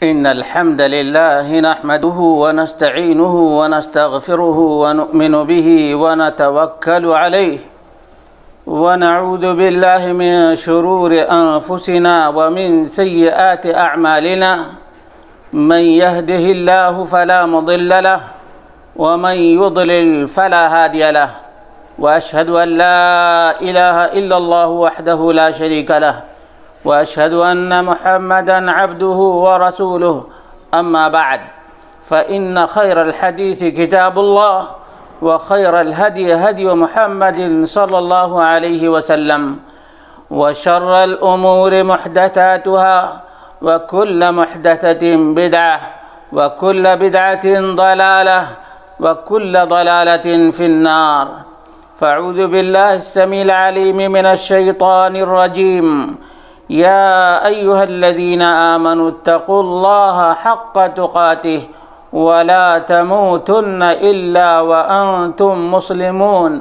إن الحمد لله نحمده ونستعينه ونستغفره ونؤمن به ونتوكل عليه ونعوذ بالله من شرور أنفسنا ومن سيئات أعمالنا من يهده الله فلا مضل له ومن يضلل فلا هادي له وأشهد أن لا إله إلا الله وحده لا شريك له وأشهد أن محمدًا عبده ورسوله أما بعد فإن خير الحديث كتاب الله وخير الهدي هدي محمد صلى الله عليه وسلم وشر الأمور محدثاتها وكل محدثة بدعة وكل بدعة ضلالة وكل ضلالة في النار فأعوذ بالله السميع العليم من الشيطان الرجيم يا أيها الذين آمنوا اتقوا الله حق تقاته ولا تموتن إلا وأنتم مسلمون۔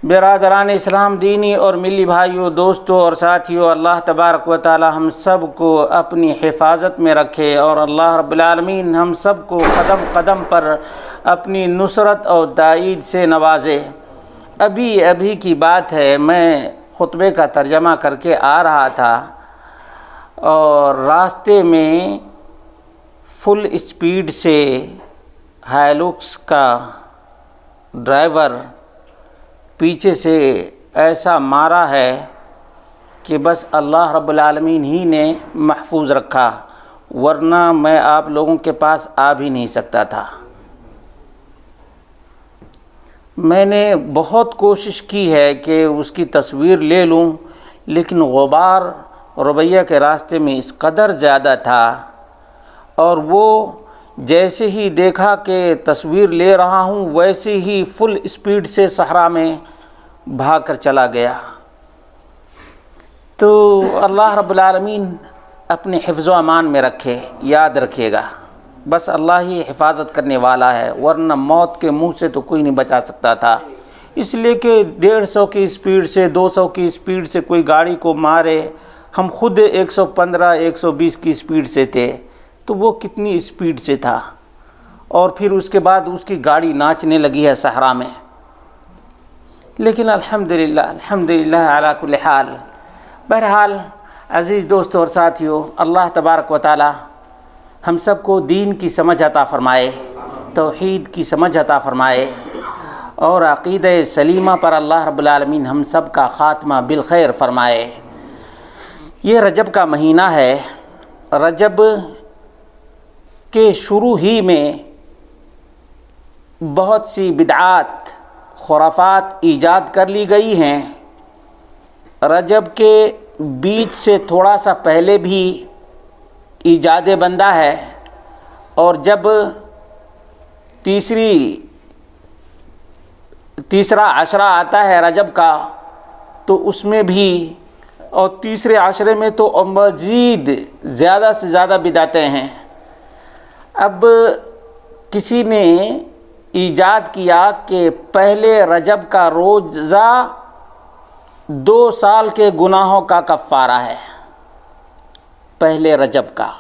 برادران اسلام، دینی اور ملی بھائیوں، دوستوں اور ساتھیوں، اللہ تبارک و تعالی ہم سب کو اپنی حفاظت میں رکھے اور اللہ رب العالمین ہم سب کو قدم قدم پر اپنی نصرت اور تائید سے نوازے۔ ابھی کی بات ہے، میں خطبے کا ترجمہ کر کے آ رہا تھا اور راستے میں فل اسپیڈ سے ہائلوکس کا ڈرائیور پیچھے سے ایسا مارا ہے کہ بس اللہ رب العالمین ہی نے محفوظ رکھا، ورنہ میں آپ لوگوں کے پاس آ بھی نہیں سکتا تھا۔ میں نے بہت کوشش کی ہے کہ اس کی تصویر لے لوں، لیکن غبار ربیہ کے راستے میں اس قدر زیادہ تھا، اور وہ جیسے ہی دیکھا کہ تصویر لے رہا ہوں ویسے ہی فل اسپیڈ سے صحرا میں بھاگ کر چلا گیا۔ تو اللہ رب العالمین اپنے حفظ و امان میں رکھے، یاد رکھیے گا، بس اللہ ہی حفاظت کرنے والا ہے، ورنہ موت کے منہ سے تو کوئی نہیں بچا سکتا تھا۔ اس لیے کہ 150 کی اسپیڈ سے 200 کی اسپیڈ سے کوئی گاڑی کو مارے، ہم خود 115 120 کی اسپیڈ سے تھے، تو وہ کتنی اسپیڈ سے تھا، اور پھر اس کے بعد اس کی گاڑی ناچنے لگی ہے صحرا میں۔ لیکن الحمدللہ علی کل حال، بہرحال عزیز دوستوں اور ساتھیوں، اللہ تبارک و تعالی ہم سب کو دین کی سمجھ عطا فرمائے، توحید کی سمجھ عطا فرمائے، اور عقیدہ سلیمہ پر اللہ رب العالمین ہم سب کا خاتمہ بالخیر فرمائے۔ یہ رجب کا مہینہ ہے۔ رجب کے شروع ہی میں بہت سی بدعات، خرافات ایجاد کر لی گئی ہیں۔ رجب کے بیچ سے تھوڑا سا پہلے بھی ایجاد بندہ ہے، اور جب تیسرا عشرہ آتا ہے رجب کا تو اس میں بھی، اور تیسرے عشرے میں تو مزید زیادہ سے زیادہ بدعتیں ہیں۔ اب کسی نے ایجاد کیا کہ پہلے رجب کا روزہ 2 سال کے گناہوں کا کفارہ ہے، پہلے رجب کا۔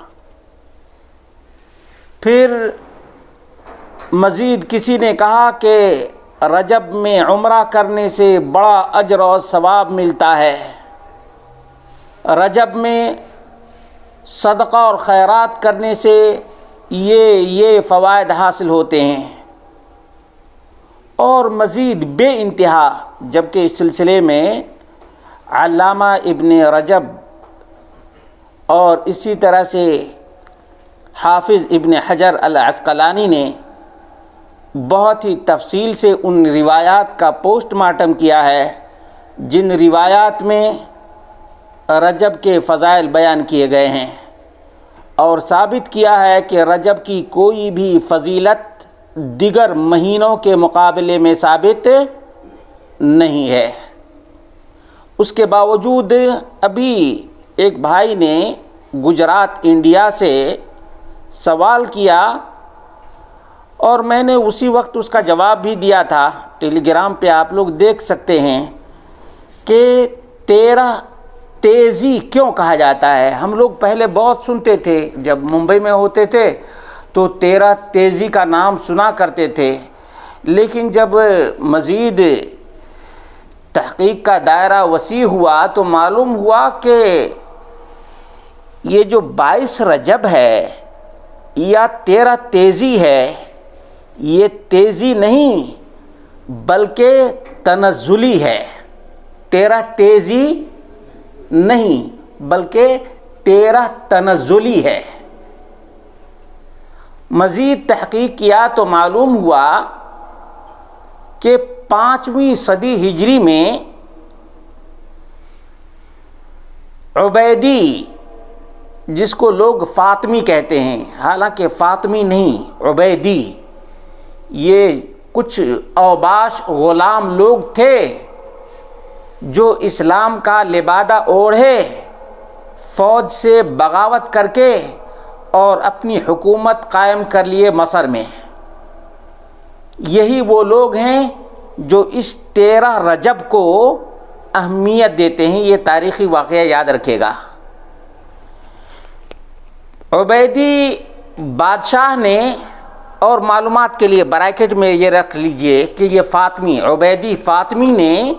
پھر مزید کسی نے کہا کہ رجب میں عمرہ کرنے سے بڑا اجر و ثواب ملتا ہے، رجب میں صدقہ اور خیرات کرنے سے یہ فوائد حاصل ہوتے ہیں، اور مزید بے انتہا، جبکہ اس سلسلے میں علامہ ابن رجب اور اسی طرح سے حافظ ابن حجر العسقلانی نے بہت ہی تفصیل سے ان روایات کا پوسٹ مارٹم کیا ہے جن روایات میں رجب کے فضائل بیان کیے گئے ہیں، اور ثابت کیا ہے کہ رجب کی کوئی بھی فضیلت دیگر مہینوں کے مقابلے میں ثابت نہیں ہے۔ اس کے باوجود ابھی ایک بھائی نے گجرات انڈیا سے سوال کیا، اور میں نے اسی وقت اس کا جواب بھی دیا تھا، ٹیلی گرام پہ آپ لوگ دیکھ سکتے ہیں کہ 13 تیزی کیوں کہا جاتا ہے؟ ہم لوگ پہلے بہت سنتے تھے، جب ممبئی میں ہوتے تھے تو 13 تیزی کا نام سنا کرتے تھے، لیکن جب مزید تحقیق کا دائرہ وسیع ہوا تو معلوم ہوا کہ یہ جو 22 رجب ہے یا 13 تیزی ہے، یہ تیزی نہیں بلکہ تنزلی ہے۔ 13 تیزی نہیں بلکہ 13 تنزلی ہے۔ مزید تحقیق کیا تو معلوم ہوا کہ 5ویں صدی ہجری میں عبیدی، جس کو لوگ فاطمی کہتے ہیں، حالانکہ فاطمی نہیں، عبیدی، یہ کچھ اوباش غلام لوگ تھے جو اسلام کا لبادہ اوڑھے فوج سے بغاوت کر کے اور اپنی حکومت قائم کر لیے مصر میں۔ یہی وہ لوگ ہیں جو اس 13 رجب کو اہمیت دیتے ہیں۔ یہ تاریخی واقعہ یاد رکھے گا۔ عبیدی بادشاہ نے، اور معلومات کے لیے بریکٹ میں یہ رکھ لیجئے کہ یہ فاطمی، عبیدی فاطمی نے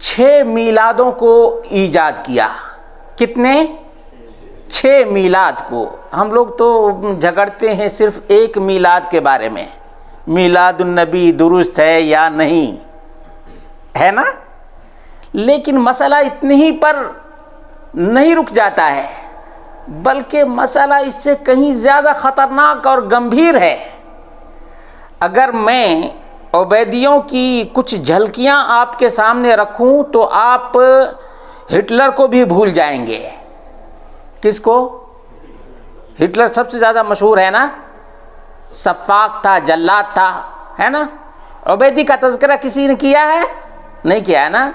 6 میلادوں کو ایجاد کیا۔ کتنے؟ 6 میلاد کو۔ ہم لوگ تو جھگڑتے ہیں صرف ایک میلاد کے بارے میں، میلاد النبی درست ہے یا نہیں، ہے نا؟ لیکن مسئلہ اتنے ہی پر نہیں رک جاتا ہے، بلکہ مسئلہ اس سے کہیں زیادہ خطرناک اور گمبھیر ہے۔ اگر میں عبیدیوں کی کچھ جھلکیاں آپ کے سامنے رکھوں تو آپ ہٹلر کو بھی بھول جائیں گے۔ کس کو؟ ہٹلر سب سے زیادہ مشہور ہے نا، سفاک تھا، جلاد تھا، ہے نا؟ عبیدی کا تذکرہ کسی نے کیا ہے؟ نہیں کیا ہے نا۔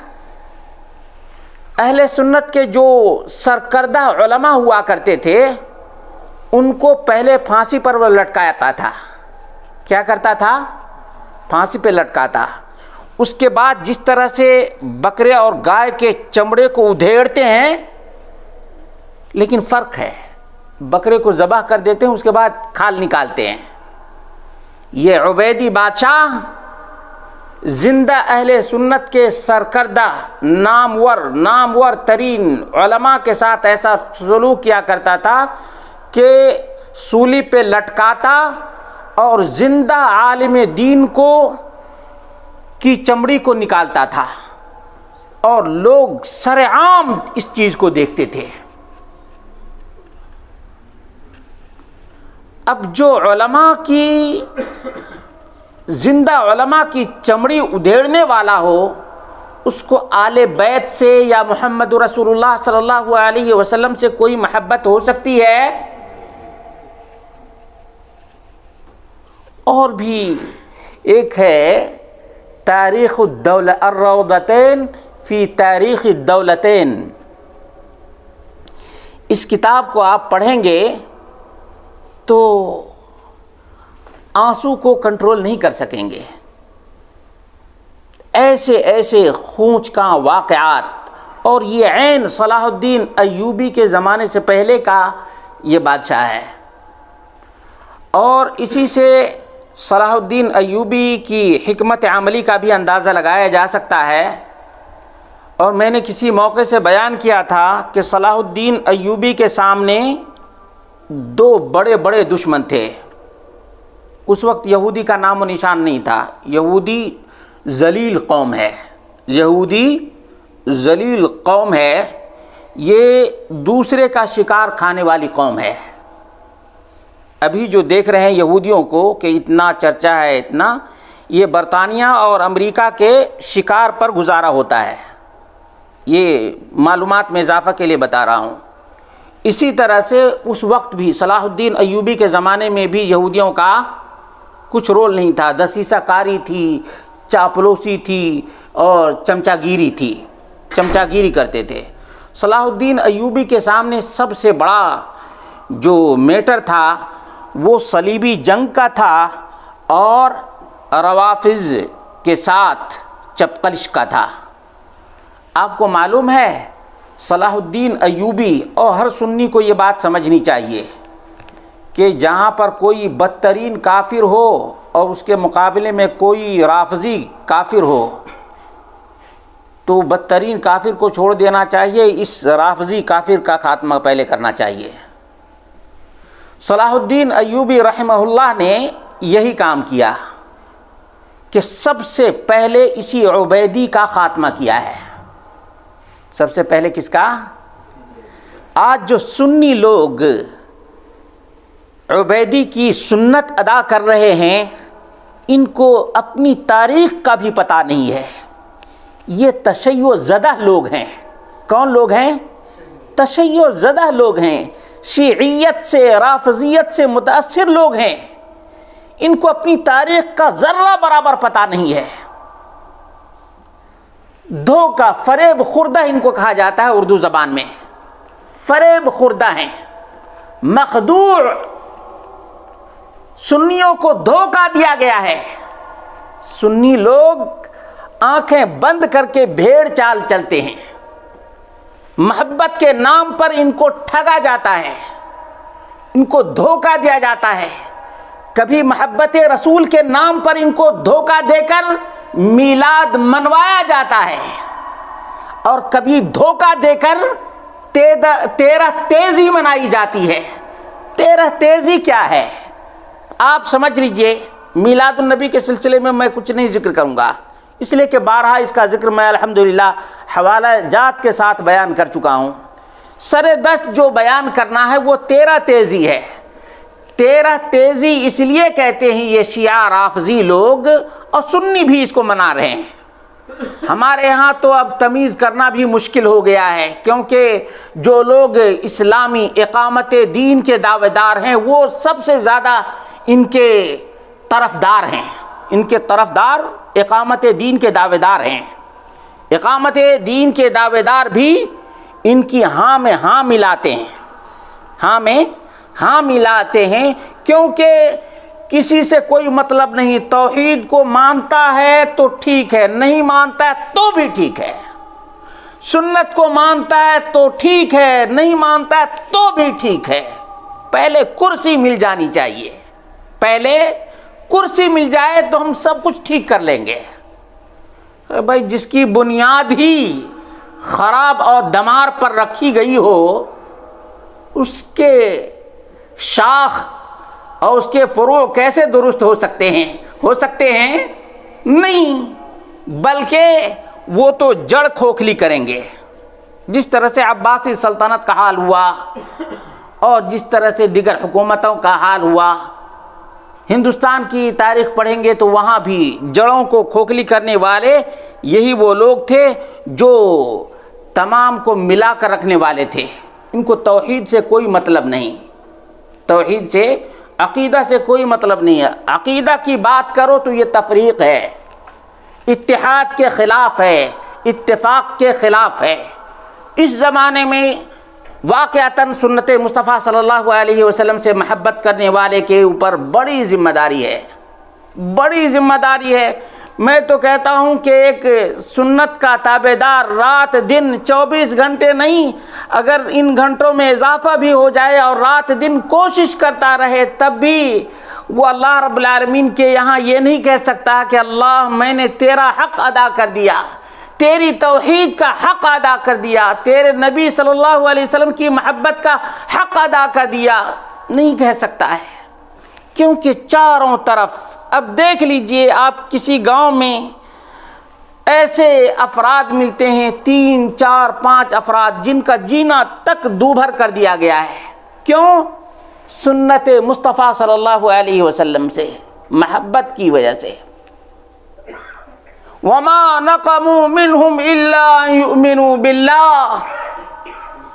اہل سنت کے جو سرکردہ علماء ہوا کرتے تھے ان کو پہلے پھانسی پر وہ لٹکاتا تھا۔ کیا کرتا تھا؟ پھانسی پہ لٹکاتا۔ اس کے بعد جس طرح سے بکرے اور گائے کے چمڑے کو ادھیڑتے ہیں، لیکن فرق ہے، بکرے کو ذبح کر دیتے ہیں، اس کے بعد کھال نکالتے ہیں۔ یہ عبیدی بادشاہ زندہ اہل سنت کے سرکردہ نامور ترین علماء کے ساتھ ایسا سلوک کیا کرتا تھا کہ سولی پہ لٹکاتا اور زندہ عالم دین کی چمڑی کو نکالتا تھا، اور لوگ سرعام اس چیز کو دیکھتے تھے۔ اب جو زندہ علماء کی چمڑی ادھیڑنے والا ہو، اس کو آل بیت سے یا محمد رسول اللہ صلی اللہ علیہ وسلم سے کوئی محبت ہو سکتی ہے؟ اور بھی ایک ہے تاریخ الروضتین فی تاریخ الدولتین۔ اس کتاب کو آپ پڑھیں گے تو آنسو کو کنٹرول نہیں کر سکیں گے۔ ایسے ایسے خونچکاں واقعات، اور یہ عین صلاح الدین ایوبی کے زمانے سے پہلے کا یہ بادشاہ ہے، اور اسی سے صلاح الدین ایوبی کی حکمت عملی کا بھی اندازہ لگایا جا سکتا ہے۔ اور میں نے کسی موقع سے بیان کیا تھا کہ صلاح الدین ایوبی کے سامنے 2 بڑے بڑے دشمن تھے۔ اس وقت یہودی کا نام و نشان نہیں تھا۔ یہودی ذلیل قوم ہے، یہودی ذلیل قوم ہے، یہ دوسرے کا شکار کھانے والی قوم ہے۔ ابھی جو دیکھ رہے ہیں یہودیوں کو کہ اتنا چرچا ہے، اتنا، یہ برطانیہ اور امریکہ کے شکار پر گزارا ہوتا ہے۔ یہ معلومات میں اضافہ کے لیے بتا رہا ہوں۔ اسی طرح سے اس وقت بھی صلاح الدین ایوبی کے زمانے میں بھی یہودیوں کا کچھ رول نہیں تھا، دسیسہ کاری تھی، چاپلوسی تھی اور چمچا گیری تھی، چمچا گیری کرتے تھے۔ صلاح الدین ایوبی کے سامنے سب سے بڑا جو میٹر تھا وہ صلیبی جنگ کا تھا اور روافض کے ساتھ چپقلش کا تھا۔ آپ کو معلوم ہے صلاح الدین ایوبی اور ہر سنی کو یہ بات سمجھنی چاہیے کہ جہاں پر کوئی بدترین کافر ہو اور اس کے مقابلے میں کوئی رافضی کافر ہو تو بدترین کافر کو چھوڑ دینا چاہیے، اس رافضی کافر کا خاتمہ پہلے کرنا چاہیے۔ صلاح الدین ایوبی رحمہ اللہ نے یہی کام کیا کہ سب سے پہلے اسی عبیدی کا خاتمہ کیا ہے۔ سب سے پہلے کس کا؟ آج جو سنی لوگ عبیدی کی سنت ادا کر رہے ہیں ان کو اپنی تاریخ کا بھی پتہ نہیں ہے۔ یہ تشیع زدہ لوگ ہیں۔ کون لوگ ہیں؟ تشیع زدہ لوگ ہیں، شیعیت سے رافضیت سے متاثر لوگ ہیں۔ ان کو اپنی تاریخ کا ذرہ برابر پتہ نہیں ہے۔ دھوکہ، فریب خوردہ ان کو کہا جاتا ہے اردو زبان میں۔ فریب خوردہ ہیں، مخدوع، سنیوں کو دھوکہ دیا گیا ہے۔ سنی لوگ آنکھیں بند کر کے بھیڑ چال چلتے ہیں۔ محبت کے نام پر ان کو ٹھگا جاتا ہے، ان کو دھوکہ دیا جاتا ہے۔ کبھی محبت رسول کے نام پر ان کو دھوکہ دے کر میلاد منوایا جاتا ہے، اور کبھی دھوکہ دے کر تیرہ تیزی منائی جاتی ہے۔ تیرہ تیزی کیا ہے آپ سمجھ لیجئے۔ میلاد النبی کے سلسلے میں میں کچھ نہیں ذکر کروں گا، اس لیے کہ بارہا اس کا ذکر میں الحمدللہ حوالہ جات کے ساتھ بیان کر چکا ہوں۔ سر دست جو بیان کرنا ہے وہ تیرہ تیزی ہے۔ تیرہ تیزی اس لیے کہتے ہیں یہ شیعہ رافضی لوگ، اور سنی بھی اس کو منا رہے ہیں۔ ہمارے ہاں تو اب تمیز کرنا بھی مشکل ہو گیا ہے، کیونکہ جو لوگ اسلامی اقامت دین کے دعوے دار ہیں وہ سب سے زیادہ ان کے طرفدار ہیں۔ ان کے طرفدار اقامت دین کے دعوے دار ہیں۔ اقامت دین کے دعوے دار بھی ان کی ہاں میں ہاں ملاتے ہیں، ہاں میں ہاں ملاتے ہیں، کیونکہ کسی سے کوئی مطلب نہیں۔ توحید کو مانتا ہے تو ٹھیک ہے، نہیں مانتا ہے تو بھی ٹھیک ہے۔ سنت کو مانتا ہے تو ٹھیک ہے، نہیں مانتا ہے تو بھی ٹھیک ہے۔ پہلے کرسی مل جانی چاہیے، پہلے کرسی مل جائے تو ہم سب کچھ ٹھیک کر لیں گے۔ بھائی جس کی بنیاد ہی خراب اور دمار پر رکھی گئی ہو، اس کے شاخ اور اس کے فروع کیسے درست ہو سکتے ہیں؟ ہو سکتے ہیں؟ نہیں، بلکہ وہ تو جڑ کھوکھلی کریں گے۔ جس طرح سے عباسی سلطنت کا حال ہوا اور جس طرح سے دیگر حکومتوں کا حال ہوا، ہندوستان کی تاریخ پڑھیں گے تو وہاں بھی جڑوں کو کھوکھلی کرنے والے یہی وہ لوگ تھے جو تمام کو ملا کر رکھنے والے تھے۔ ان کو توحید سے کوئی مطلب نہیں، توحید سے، عقیدہ سے کوئی مطلب نہیں ہے۔ عقیدہ کی بات کرو تو یہ تفریق ہے، اتحاد کے خلاف ہے، اتفاق کے خلاف ہے۔ اس زمانے میں واقعتاً سنت مصطفیٰ صلی اللہ علیہ وسلم سے محبت کرنے والے کے اوپر بڑی ذمہ داری ہے، بڑی ذمہ داری ہے۔ میں تو کہتا ہوں کہ ایک سنت کا تابع دار رات دن 24 گھنٹے نہیں، اگر ان گھنٹوں میں اضافہ بھی ہو جائے اور رات دن کوشش کرتا رہے، تب بھی وہ اللہ رب العالمین کے یہاں یہ نہیں کہہ سکتا کہ اللہ میں نے تیرا حق ادا کر دیا، تیری توحید کا حق ادا کر دیا، تیرے نبی صلی اللہ علیہ وسلم کی محبت کا حق ادا کر دیا، نہیں کہہ سکتا ہے۔ کیونکہ چاروں طرف، اب دیکھ لیجئے آپ کسی گاؤں میں ایسے افراد ملتے ہیں، 3 4 5 افراد جن کا جینا تک دوبھر کر دیا گیا ہے۔ کیوں؟ سنت مصطفیٰ صلی اللہ علیہ وسلم سے محبت کی وجہ سے۔ وَمَا نَقَمُوا مِنْهُمْ إِلَّا أَن يُؤْمِنُوا بِاللَّهِ۔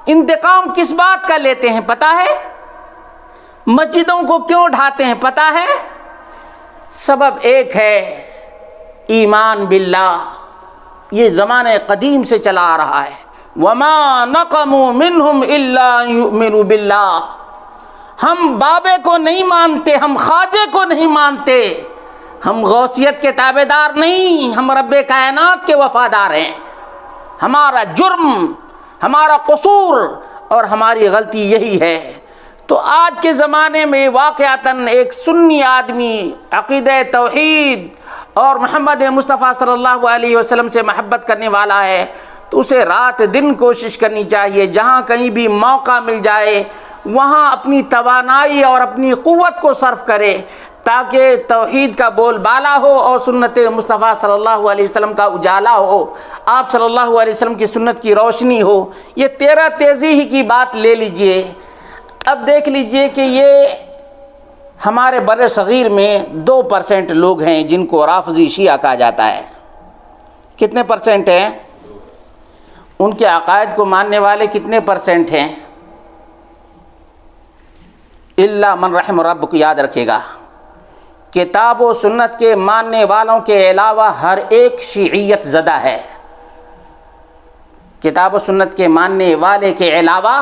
انتقام کس بات کا لیتے ہیں پتہ ہے؟ مسجدوں کو کیوں ڈھاتے ہیں پتہ ہے؟ سبب ایک ہے، ایمان باللہ۔ یہ زمانے قدیم سے چلا آ رہا ہے۔ وَمَا نَقَمُوا مِنْهُمْ إِلَّا أَن يُؤْمِنُوا بِاللَّهِ۔ ہم بابے کو نہیں مانتے، ہم خواجے کو نہیں مانتے، ہم غوثیت کے تابع دار نہیں، ہم رب کائنات کے وفادار ہیں۔ ہمارا جرم، ہمارا قصور اور ہماری غلطی یہی ہے۔ تو آج کے زمانے میں واقعتاً ایک سنی آدمی عقیدہ توحید اور محمد مصطفیٰ صلی اللہ علیہ وسلم سے محبت کرنے والا ہے، تو اسے رات دن کوشش کرنی چاہیے، جہاں کہیں بھی موقع مل جائے وہاں اپنی توانائی اور اپنی قوت کو صرف کرے، تاکہ توحید کا بول بالا ہو اور سنت مصطفیٰ صلی اللہ علیہ وسلم کا اجالا ہو، آپ صلی اللہ علیہ وسلم کی سنت کی روشنی ہو۔ یہ 13 تیزی ہی کی بات لے لیجئے۔ اب دیکھ لیجئے کہ یہ ہمارے بر صغیر میں 2% لوگ ہیں جن کو رافضی شیعہ کہا جاتا ہے۔ کتنے پرسنٹ ہیں؟ ان کے عقائد کو ماننے والے کتنے پرسنٹ ہیں؟ الا من رحم ربک، یاد رکھے گا، کتاب و سنت کے ماننے والوں کے علاوہ ہر ایک شیعیت زدہ ہے۔ کتاب و سنت کے ماننے والے کے علاوہ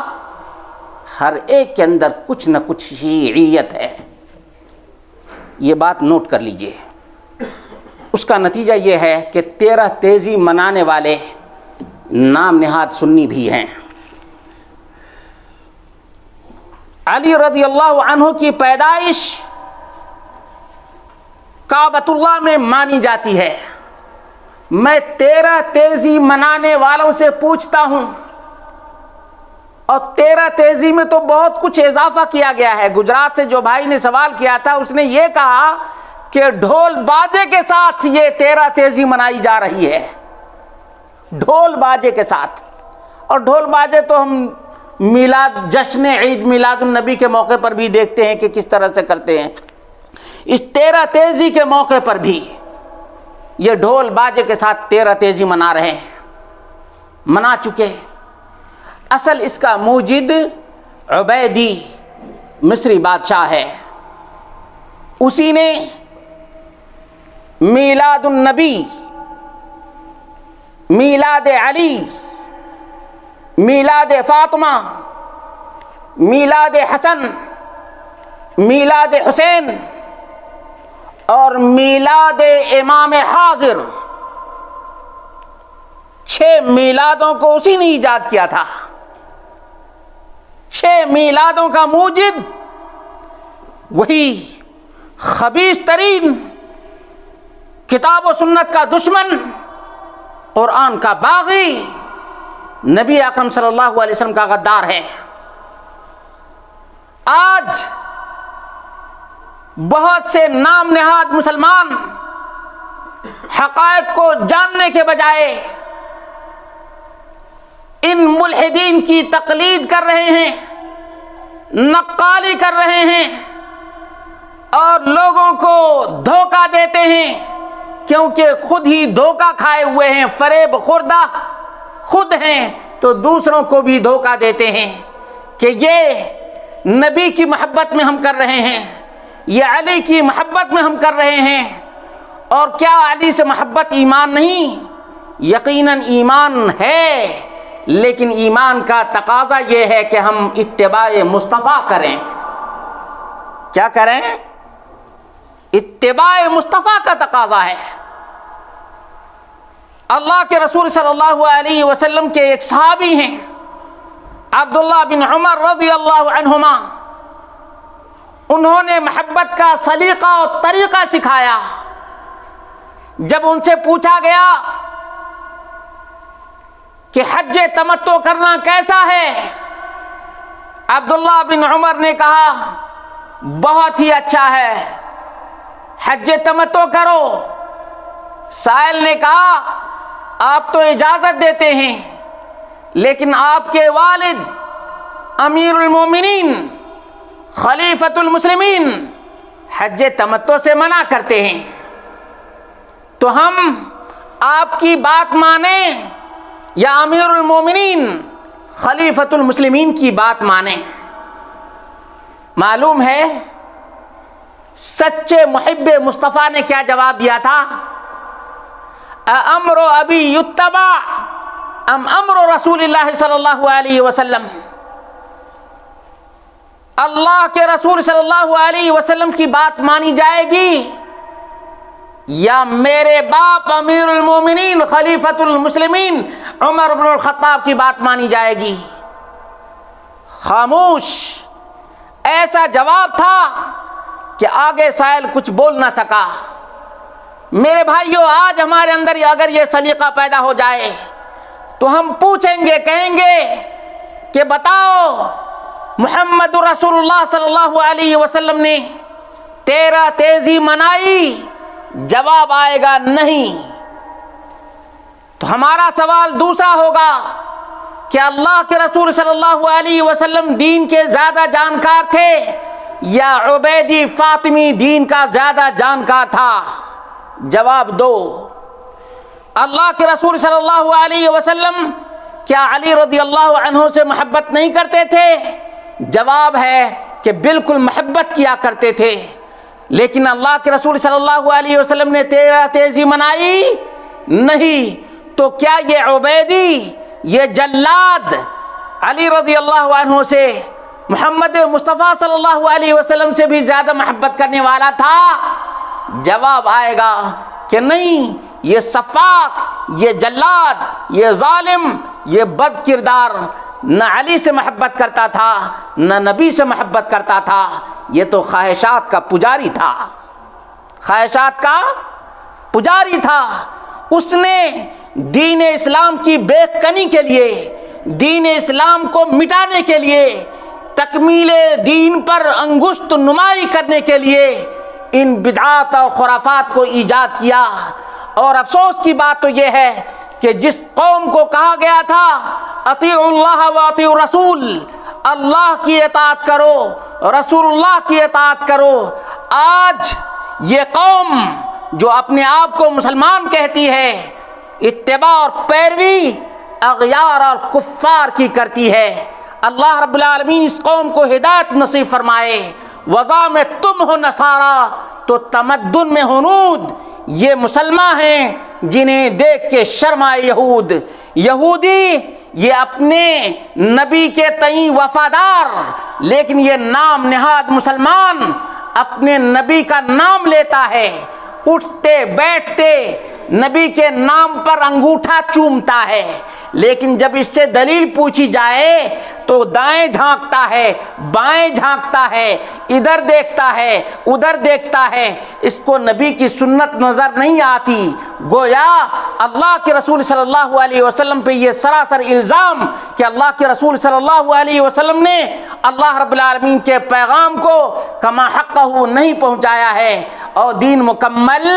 ہر ایک کے اندر کچھ نہ کچھ شیعیت ہے، یہ بات نوٹ کر لیجئے۔ اس کا نتیجہ یہ ہے کہ 13 تیزی منانے والے نام نہاد سنی بھی ہیں۔ علی رضی اللہ عنہ کی پیدائش کعبۃ اللہ میں مانی جاتی ہے۔ میں 13 تیزی منانے والوں سے پوچھتا ہوں، اور 13 تیزی میں تو بہت کچھ اضافہ کیا گیا ہے۔ گجرات سے جو بھائی نے سوال کیا تھا اس نے یہ کہا کہ ڈھول باجے کے ساتھ یہ 13 تیزی منائی جا رہی ہے، ڈھول باجے کے ساتھ۔ اور ڈھول باجے تو ہم جشن عید میلاد النبی کے موقع پر بھی دیکھتے ہیں کہ کس طرح سے کرتے ہیں۔ اس 13 تیزی کے موقع پر بھی یہ ڈھول باجے کے ساتھ 13 تیزی منا رہے ہیں، منا چکے۔ اصل اس کا موجد عبیدی مصری بادشاہ ہے، اسی نے میلاد النبی، میلاد علی، میلاد فاطمہ، میلاد حسن، میلاد حسین اور میلاد امام حاضر، 6 میلادوں کو اسی نے ایجاد کیا تھا۔ 6 میلادوں کا موجد وہی خبیث ترین، کتاب و سنت کا دشمن، قرآن کا باغی، نبی اکرم صلی اللہ علیہ وسلم کا غدار ہے۔ آج بہت سے نام نہاد مسلمان حقائق کو جاننے کے بجائے ان ملحدین کی تقلید کر رہے ہیں، نقالی کر رہے ہیں اور لوگوں کو دھوکہ دیتے ہیں، کیونکہ خود ہی دھوکہ کھائے ہوئے ہیں، فریب خوردہ خود ہیں، تو دوسروں کو بھی دھوکہ دیتے ہیں کہ یہ نبی کی محبت میں ہم کر رہے ہیں، یہ علی کی محبت میں ہم کر رہے ہیں۔ اور کیا علی سے محبت ایمان نہیں؟ یقیناً ایمان ہے، لیکن ایمان کا تقاضا یہ ہے کہ ہم اتباع مصطفیٰ کریں۔ کیا کریں؟ اتباع مصطفیٰ کا تقاضا ہے۔ اللہ کے رسول صلی اللہ علیہ وسلم کے ایک صحابی ہیں عبداللہ بن عمر رضی اللہ عنہما، انہوں نے محبت کا سلیقہ اور طریقہ سکھایا۔ جب ان سے پوچھا گیا کہ حج تمتع کرنا کیسا ہے، عبداللہ بن عمر نے کہا بہت ہی اچھا ہے، حج تمتع کرو۔ سائل نے کہا آپ تو اجازت دیتے ہیں، لیکن آپ کے والد امیر المومنین خلیفۃ المسلمین حج تمتع سے منع کرتے ہیں، تو ہم آپ کی بات مانیں یا امیر المومنین خلیفۃ المسلمین کی بات مانیں؟ معلوم ہے سچے محب مصطفیٰ نے کیا جواب دیا تھا؟ امر ابی یتبع ام امر رسول اللہ صلی اللہ علیہ وسلم؟ اللہ کے رسول صلی اللہ علیہ وسلم کی بات مانی جائے گی یا میرے باپ امیر المومنین خلیفۃ المسلمین عمر بن الخطاب کی بات مانی جائے گی؟ خاموش۔ ایسا جواب تھا کہ آگے سائل کچھ بول نہ سکا۔ میرے بھائیوں، آج ہمارے اندر اگر یہ سلیقہ پیدا ہو جائے تو ہم پوچھیں گے، کہیں گے کہ بتاؤ محمد رسول اللہ صلی اللہ علیہ وسلم نے تیرا تیزی منائی؟ جواب آئے گا نہیں۔ تو ہمارا سوال دوسرا ہوگا کہ اللہ کے رسول صلی اللہ علیہ وسلم دین کے زیادہ جانکار تھے یا عبیدی فاطمی دین کا زیادہ جانکار تھا؟ جواب دو۔ اللہ کے رسول صلی اللہ علیہ وسلم کیا علی رضی اللہ عنہ سے محبت نہیں کرتے تھے؟ جواب ہے کہ بالکل محبت کیا کرتے تھے، لیکن اللہ کے رسول صلی اللہ علیہ وسلم نے تیزی منائی نہیں۔ تو کیا یہ عبیدی، یہ جلاد علی رضی اللہ عنہ سے، محمد مصطفیٰ صلی اللہ علیہ وسلم سے بھی زیادہ محبت کرنے والا تھا؟ جواب آئے گا کہ نہیں، یہ سفاک، یہ جلاد، یہ ظالم، یہ بد کردار نہ علی سے محبت کرتا تھا نہ نبی سے محبت کرتا تھا، یہ تو خواہشات کا پجاری تھا، خواہشات کا پجاری تھا۔ اس نے دین اسلام کی بے کنی کے لیے، دین اسلام کو مٹانے کے لیے، تکمیل دین پر انگشت نمائی کرنے کے لیے ان بدعات اور خرافات کو ایجاد کیا۔ اور افسوس کی بات تو یہ ہے کہ جس قوم کو کہا گیا تھا اطیعوا اللہ و اطیعوا الرسول، اللہ کی اطاعت کرو، رسول اللہ کی اطاعت کرو، آج یہ قوم جو اپنے آپ کو مسلمان کہتی ہے اتباع اور پیروی اغیار اور کفار کی کرتی ہے۔ اللہ رب العالمین اس قوم کو ہدایت نصیب فرمائے۔ وضع میں تم ہو نصارا تو تمدن میں ہنود، یہ مسلمان ہیں جنہیں دیکھ کے شرمائے یہود۔ یہودی یہ اپنے نبی کے تئیں وفادار، لیکن یہ نام نہاد مسلمان اپنے نبی کا نام لیتا ہے، اٹھتے بیٹھتے نبی کے نام پر انگوٹھا چومتا ہے، لیکن جب اس سے دلیل پوچھی جائے تو دائیں جھانکتا ہے، بائیں جھانکتا ہے، ادھر دیکھتا ہے، ادھر دیکھتا ہے، اس کو نبی کی سنت نظر نہیں آتی۔ گویا اللہ کے رسول صلی اللہ علیہ وسلم پہ یہ سراسر الزام کہ اللہ کے رسول صلی اللہ علیہ وسلم نے اللہ رب العالمین کے پیغام کو کما حقہ نہیں پہنچایا ہے اور دین مکمل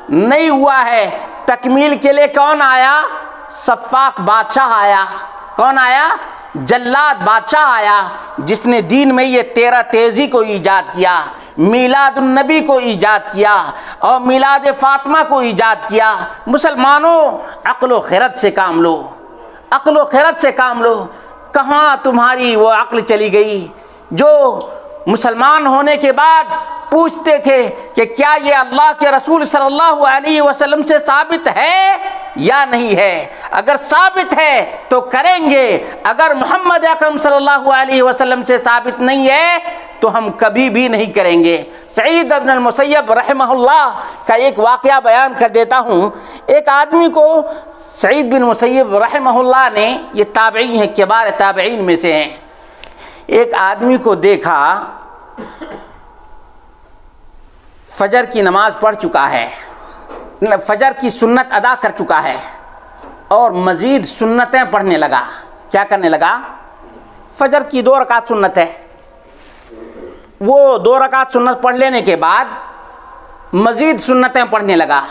نہیں ہوا ہے۔ تکمیل کے لیے کون آیا؟ سفاک بادشاہ آیا۔ کون آیا؟ جلاد بادشاہ آیا، جس نے دین میں یہ تیرہ تیزی کو ایجاد کیا، میلاد النبی کو ایجاد کیا اور میلاد فاطمہ کو ایجاد کیا۔ مسلمانوں، عقل و خرد سے کام لو، عقل و خرد سے کام لو۔ کہاں تمہاری وہ عقل چلی گئی جو مسلمان ہونے کے بعد پوچھتے تھے کہ کیا یہ اللہ کے رسول صلی اللہ علیہ وسلم سے ثابت ہے یا نہیں ہے؟ اگر ثابت ہے تو کریں گے، اگر محمد اکرم صلی اللہ علیہ وسلم سے ثابت نہیں ہے تو ہم کبھی بھی نہیں کریں گے۔ سعید بن المسیب رحمہ اللہ کا ایک واقعہ بیان کر دیتا ہوں۔ ایک آدمی کو سعید بن مسیب رحمہ اللہ نے، یہ تابعی ہیں، کبار تابعین میں سے ہیں، ایک آدمی کو دیکھا فجر کی نماز پڑھ چکا ہے، فجر کی سنت ادا کر چکا ہے اور مزید سنتیں پڑھنے لگا۔ کیا کرنے لگا؟ فجر کی 2 رکعت سنت ہے، وہ 2 رکعت سنت پڑھ لینے کے بعد مزید سنتیں پڑھنے لگا۔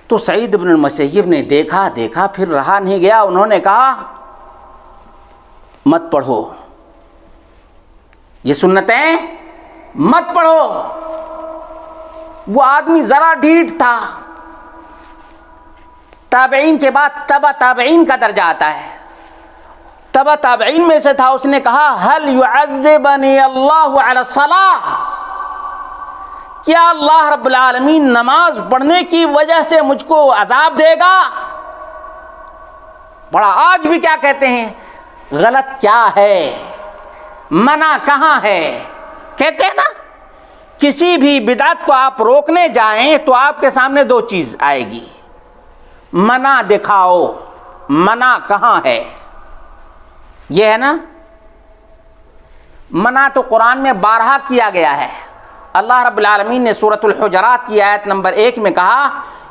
تو سعید بن المسیب نے دیکھا پھر رہا نہیں گیا، انہوں نے کہا مت پڑھو، یہ سنتیں مت پڑھو۔ وہ آدمی ذرا ڈھیٹ تھا، تابعین کے بعد تبع تابعین کا درجہ آتا ہے، تبع تابعین میں سے تھا۔ اس نے کہا هل يعذبني اللہ علی الصلاۃ، کیا اللہ رب العالمین نماز پڑھنے کی وجہ سے مجھ کو عذاب دے گا؟ بڑا آج بھی کیا کہتے ہیں، غلط کیا ہے، منع کہاں ہے؟ کہتے ہیں نا کسی بھی بدعت کو آپ روکنے جائیں تو آپ کے سامنے دو چیز آئے گی، منع دکھاؤ، منع کہاں ہے؟ یہ ہے نا، منع تو قرآن میں بارہا کیا گیا ہے۔ اللہ رب العالمین نے سورۃ الحجرات کی آیت نمبر 1 میں کہا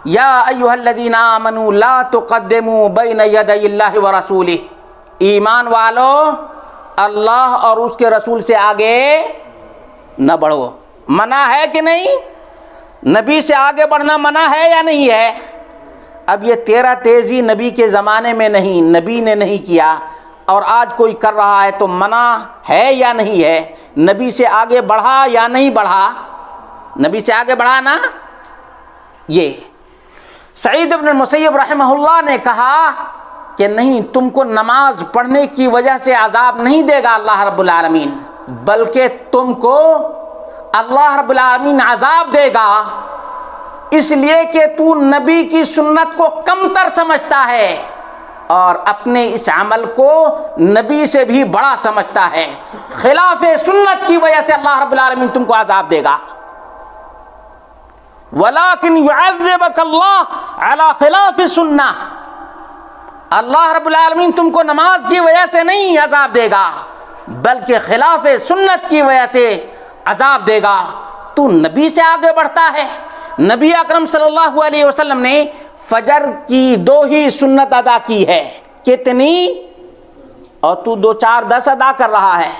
یا ایھا الذین آمنوا لا تقدموا بین یدی اللہ ورسولہ، ایمان والو اللہ اور اس کے رسول سے آگے نہ بڑھو۔ منع ہے کہ نہیں؟ نبی سے آگے بڑھنا منع ہے یا نہیں ہے؟ اب یہ تیرا تیزی نبی کے زمانے میں نہیں، نبی نے نہیں کیا، اور آج کوئی کر رہا ہے تو منع ہے یا نہیں ہے؟ نبی سے آگے بڑھا یا نہیں بڑھا؟ نبی سے آگے بڑھا نا۔ یہ سعید بن المسیب رحمہ اللہ نے کہا کہ نہیں، تم کو نماز پڑھنے کی وجہ سے عذاب نہیں دے گا اللہ رب العالمین، بلکہ تم کو اللہ رب العالمین عذاب دے گا اس لیے کہ تو نبی کی سنت کو کمتر سمجھتا ہے اور اپنے اس عمل کو نبی سے بھی بڑا سمجھتا ہے، خلاف سنت کی وجہ سے اللہ رب العالمین تم کو عذاب دے گا۔ وَلَكِنْ يُعَذِّبَكَ اللَّهُ عَلَى خِلَافِ السُّنَّةِ، اللہ رب العالمین تم کو نماز کی وجہ سے نہیں عذاب دے گا بلکہ خلاف سنت کی وجہ سے عذاب دے گا۔ تو نبی سے آگے بڑھتا ہے۔ نبی اکرم صلی اللہ علیہ وسلم نے فجر کی 2 ہی سنت ادا کی ہے، کتنی؟ اور تو 2 4 10 ادا کر رہا ہے۔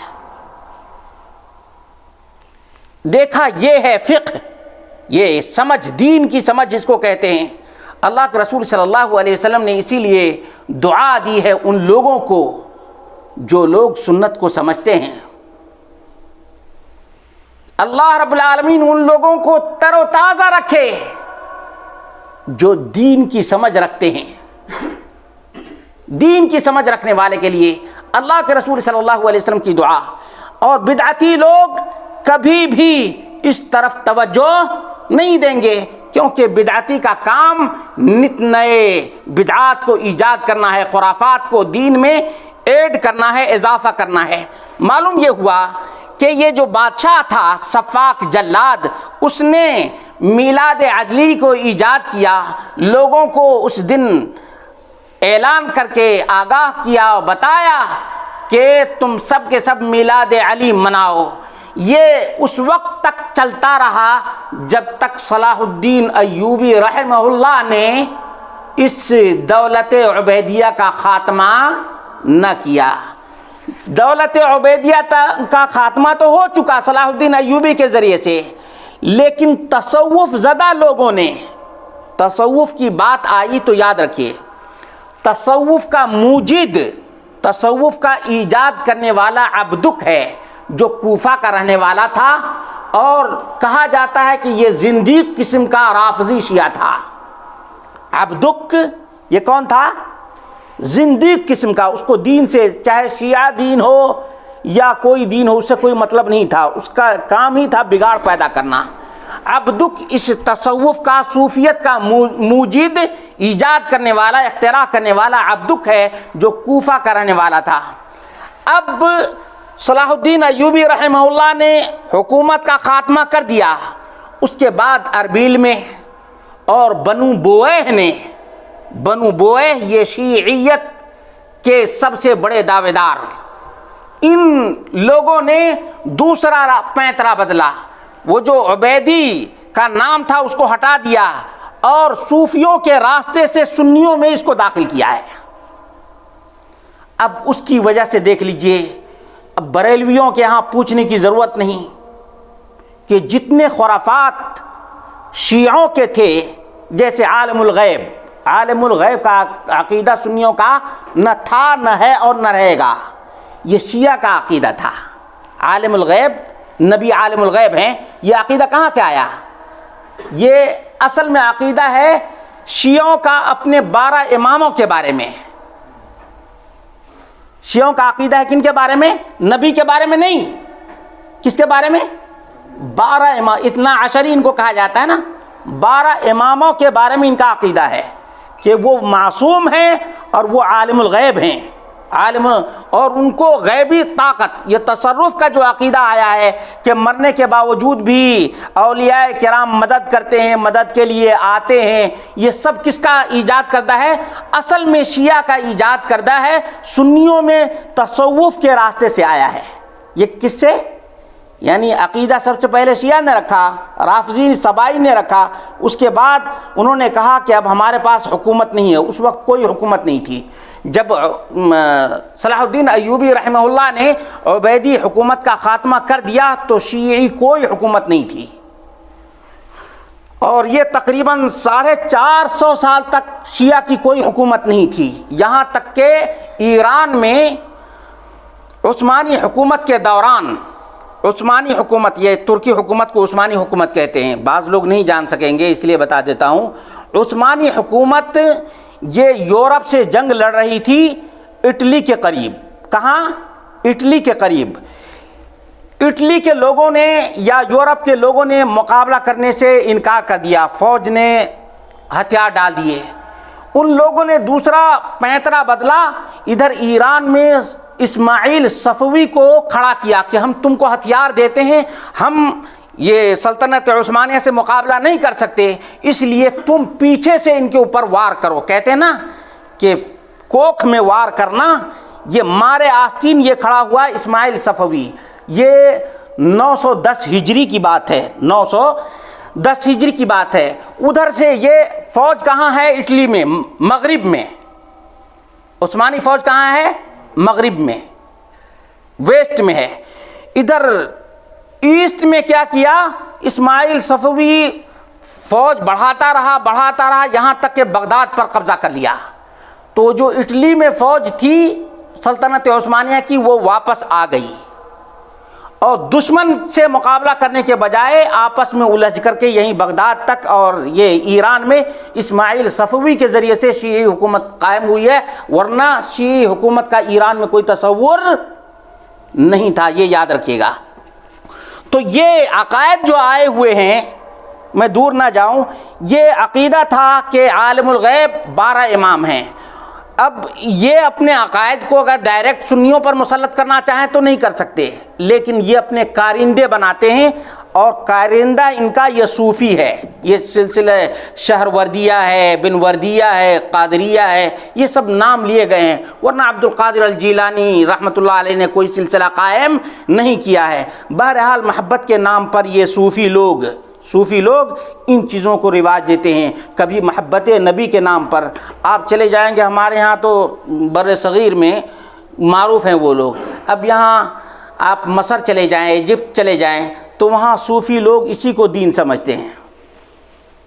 دیکھا، یہ ہے فقہ، یہ سمجھ، دین کی سمجھ جس کو کہتے ہیں۔ اللہ کے رسول صلی اللہ علیہ وسلم نے اسی لیے دعا دی ہے ان لوگوں کو جو لوگ سنت کو سمجھتے ہیں۔ اللہ رب العالمین ان لوگوں کو تر و تازہ رکھے جو دین کی سمجھ رکھتے ہیں۔ دین کی سمجھ رکھنے والے کے لیے اللہ کے رسول صلی اللہ علیہ وسلم کی دعا۔ اور بدعتی لوگ کبھی بھی اس طرف توجہ نہیں دیں گے، کیونکہ بدعتی کا کام نت نئے بدعات کو ایجاد کرنا ہے، خرافات کو دین میں ایڈ کرنا ہے، اضافہ کرنا ہے۔ معلوم یہ ہوا کہ یہ جو بادشاہ تھا صفاق جلاد، اس نے میلاد عدلی کو ایجاد کیا، لوگوں کو اس دن اعلان کر کے آگاہ کیا اور بتایا کہ تم سب کے سب میلاد علی مناؤ۔ یہ اس وقت تک چلتا رہا جب تک صلاح الدین ایوبی رحمہ اللہ نے اس دولت عبیدیہ کا خاتمہ نہ کیا۔ دولت عبیدیہ کا خاتمہ تو ہو چکا صلاح الدین ایوبی کے ذریعے سے، لیکن تصوف زدہ لوگوں نے، تصوف کی بات آئی تو یاد رکھیے، تصوف کا موجد، تصوف کا ایجاد کرنے والا عبدک ہے جو کوفہ کا رہنے والا تھا، اور کہا جاتا ہے کہ یہ زندیق قسم کا رافضی شیعہ تھا۔ عبدک یہ کون تھا؟ زندیق قسم کا، اس کو دین سے، چاہے شیعہ دین ہو یا کوئی دین ہو، اس سے کوئی مطلب نہیں تھا، اس کا کام ہی تھا بگاڑ پیدا کرنا۔ عبدک اس تصوف کا، صوفیت کا موجد، ایجاد کرنے والا، اختراع کرنے والا عبدک ہے جو کوفہ کا رہنے والا تھا۔ اب صلاح الدین ایوبی رحمہ اللہ نے حکومت کا خاتمہ کر دیا، اس کے بعد اربیل میں اور بنو بویہ نے، بنو بویہ یہ شیعیت کے سب سے بڑے دعوے دار، ان لوگوں نے دوسرا پینترا بدلا، وہ جو عبیدی کا نام تھا اس کو ہٹا دیا اور صوفیوں کے راستے سے سنیوں میں اس کو داخل کیا ہے۔ اب اس کی وجہ سے دیکھ لیجئے، اب بریلویوں کے ہاں پوچھنے کی ضرورت نہیں کہ جتنے خرافات شیعوں کے تھے، جیسے عالم الغیب، عالم الغیب کا عقیدہ سنیوں کا نہ تھا، نہ ہے اور نہ رہے گا، یہ شیعہ کا عقیدہ تھا۔ عالم الغیب، نبی عالم الغیب ہیں، یہ عقیدہ کہاں سے آیا؟ یہ اصل میں عقیدہ ہے شیعوں کا اپنے 12 اماموں کے بارے میں۔ شیعوں کا عقیدہ ہے کن کے بارے میں؟ نبی کے بارے میں نہیں، کس کے بارے میں؟ 12 امام، 12 ان کو کہا جاتا ہے نا، 12 اماموں کے بارے میں ان کا عقیدہ ہے کہ وہ معصوم ہیں اور وہ عالم الغیب ہیں، عالم اور ان کو غیبی طاقت، یہ تصرف کا جو عقیدہ آیا ہے کہ مرنے کے باوجود بھی اولیاء کرام مدد کرتے ہیں، مدد کے لیے آتے ہیں، یہ سب کس کا ایجاد کردہ ہے؟ اصل میں شیعہ کا ایجاد کردہ ہے، سنیوں میں تصوف کے راستے سے آیا ہے۔ یہ کس سے؟ یعنی عقیدہ سب سے پہلے شیعہ نے رکھا، رافضی سبائی نے رکھا، اس کے بعد انہوں نے کہا کہ اب ہمارے پاس حکومت نہیں ہے۔ اس وقت کوئی حکومت نہیں تھی۔ جب صلاح الدین ایوبی رحمہ اللہ نے عبیدی حکومت کا خاتمہ کر دیا تو شیعی کوئی حکومت نہیں تھی، اور یہ تقریباً 450 سال تک شیعہ کی کوئی حکومت نہیں تھی، یہاں تک کہ ایران میں عثمانی حکومت کے دوران، عثمانی حکومت، یہ ترکی حکومت کو عثمانی حکومت کہتے ہیں، بعض لوگ نہیں جان سکیں گے اس لیے بتا دیتا ہوں۔ عثمانی حکومت یہ یورپ سے جنگ لڑ رہی تھی اٹلی کے قریب۔ کہاں؟ اٹلی کے قریب۔ اٹلی کے لوگوں نے یا یورپ کے لوگوں نے مقابلہ کرنے سے انکار کر دیا، فوج نے ہتھیار ڈال دیے۔ ان لوگوں نے دوسرا پینترا بدلا، ادھر ایران میں اسماعیل صفوی کو کھڑا کیا کہ ہم تم کو ہتھیار دیتے ہیں، ہم یہ سلطنت عثمانیہ سے مقابلہ نہیں کر سکتے، اس لیے تم پیچھے سے ان کے اوپر وار کرو۔ کہتے ہیں نا کہ کوکھ میں وار کرنا، یہ مارے آستین یہ کھڑا ہوا اسماعیل صفوی۔ یہ 910 ہجری کی بات ہے، 910 ہجری کی بات ہے۔ ادھر سے یہ فوج کہاں ہے؟ اٹلی میں، مغرب میں۔ عثمانی فوج کہاں ہے؟ مغرب میں، ویسٹ میں ہے۔ ادھر ایسٹ میں کیا کیا؟ اسماعیل صفوی فوج بڑھاتا رہا یہاں تک کہ بغداد پر قبضہ کر لیا۔ تو جو اٹلی میں فوج تھی سلطنت عثمانیہ کی وہ واپس آ گئی، اور دشمن سے مقابلہ کرنے کے بجائے آپس میں الجھ کر کے یہیں بغداد تک اور یہ ایران میں اسماعیل صفوی کے ذریعے سے شیعی حکومت قائم ہوئی ہے، ورنہ شیعی حکومت کا ایران میں کوئی تصور نہیں تھا، یہ یاد رکھیے گا۔ تو یہ عقائد جو آئے ہوئے ہیں، میں دور نہ جاؤں، یہ عقیدہ تھا کہ عالم الغیب 12 امام ہیں۔ اب یہ اپنے عقائد کو اگر ڈائریکٹ سنیوں پر مسلط کرنا چاہیں تو نہیں کر سکتے، لیکن یہ اپنے کارندے بناتے ہیں، اور کارندہ ان کا یہ صوفی ہے، یہ سلسلہ شہروردیہ ہے، بن وردیہ ہے، قادریہ ہے، یہ سب نام لیے گئے ہیں، ورنہ عبد القادر الجیلانی رحمۃ اللہ علیہ نے کوئی سلسلہ قائم نہیں کیا ہے۔ بہرحال محبت کے نام پر یہ صوفی لوگ ان چیزوں کو رواج دیتے ہیں، کبھی محبت نبی کے نام پر۔ آپ چلے جائیں گے ہمارے ہاں تو بر صغیر میں معروف ہیں وہ لوگ، اب یہاں آپ مصر چلے جائیں، ایجپٹ چلے جائیں تو وہاں صوفی لوگ اسی کو دین سمجھتے ہیں،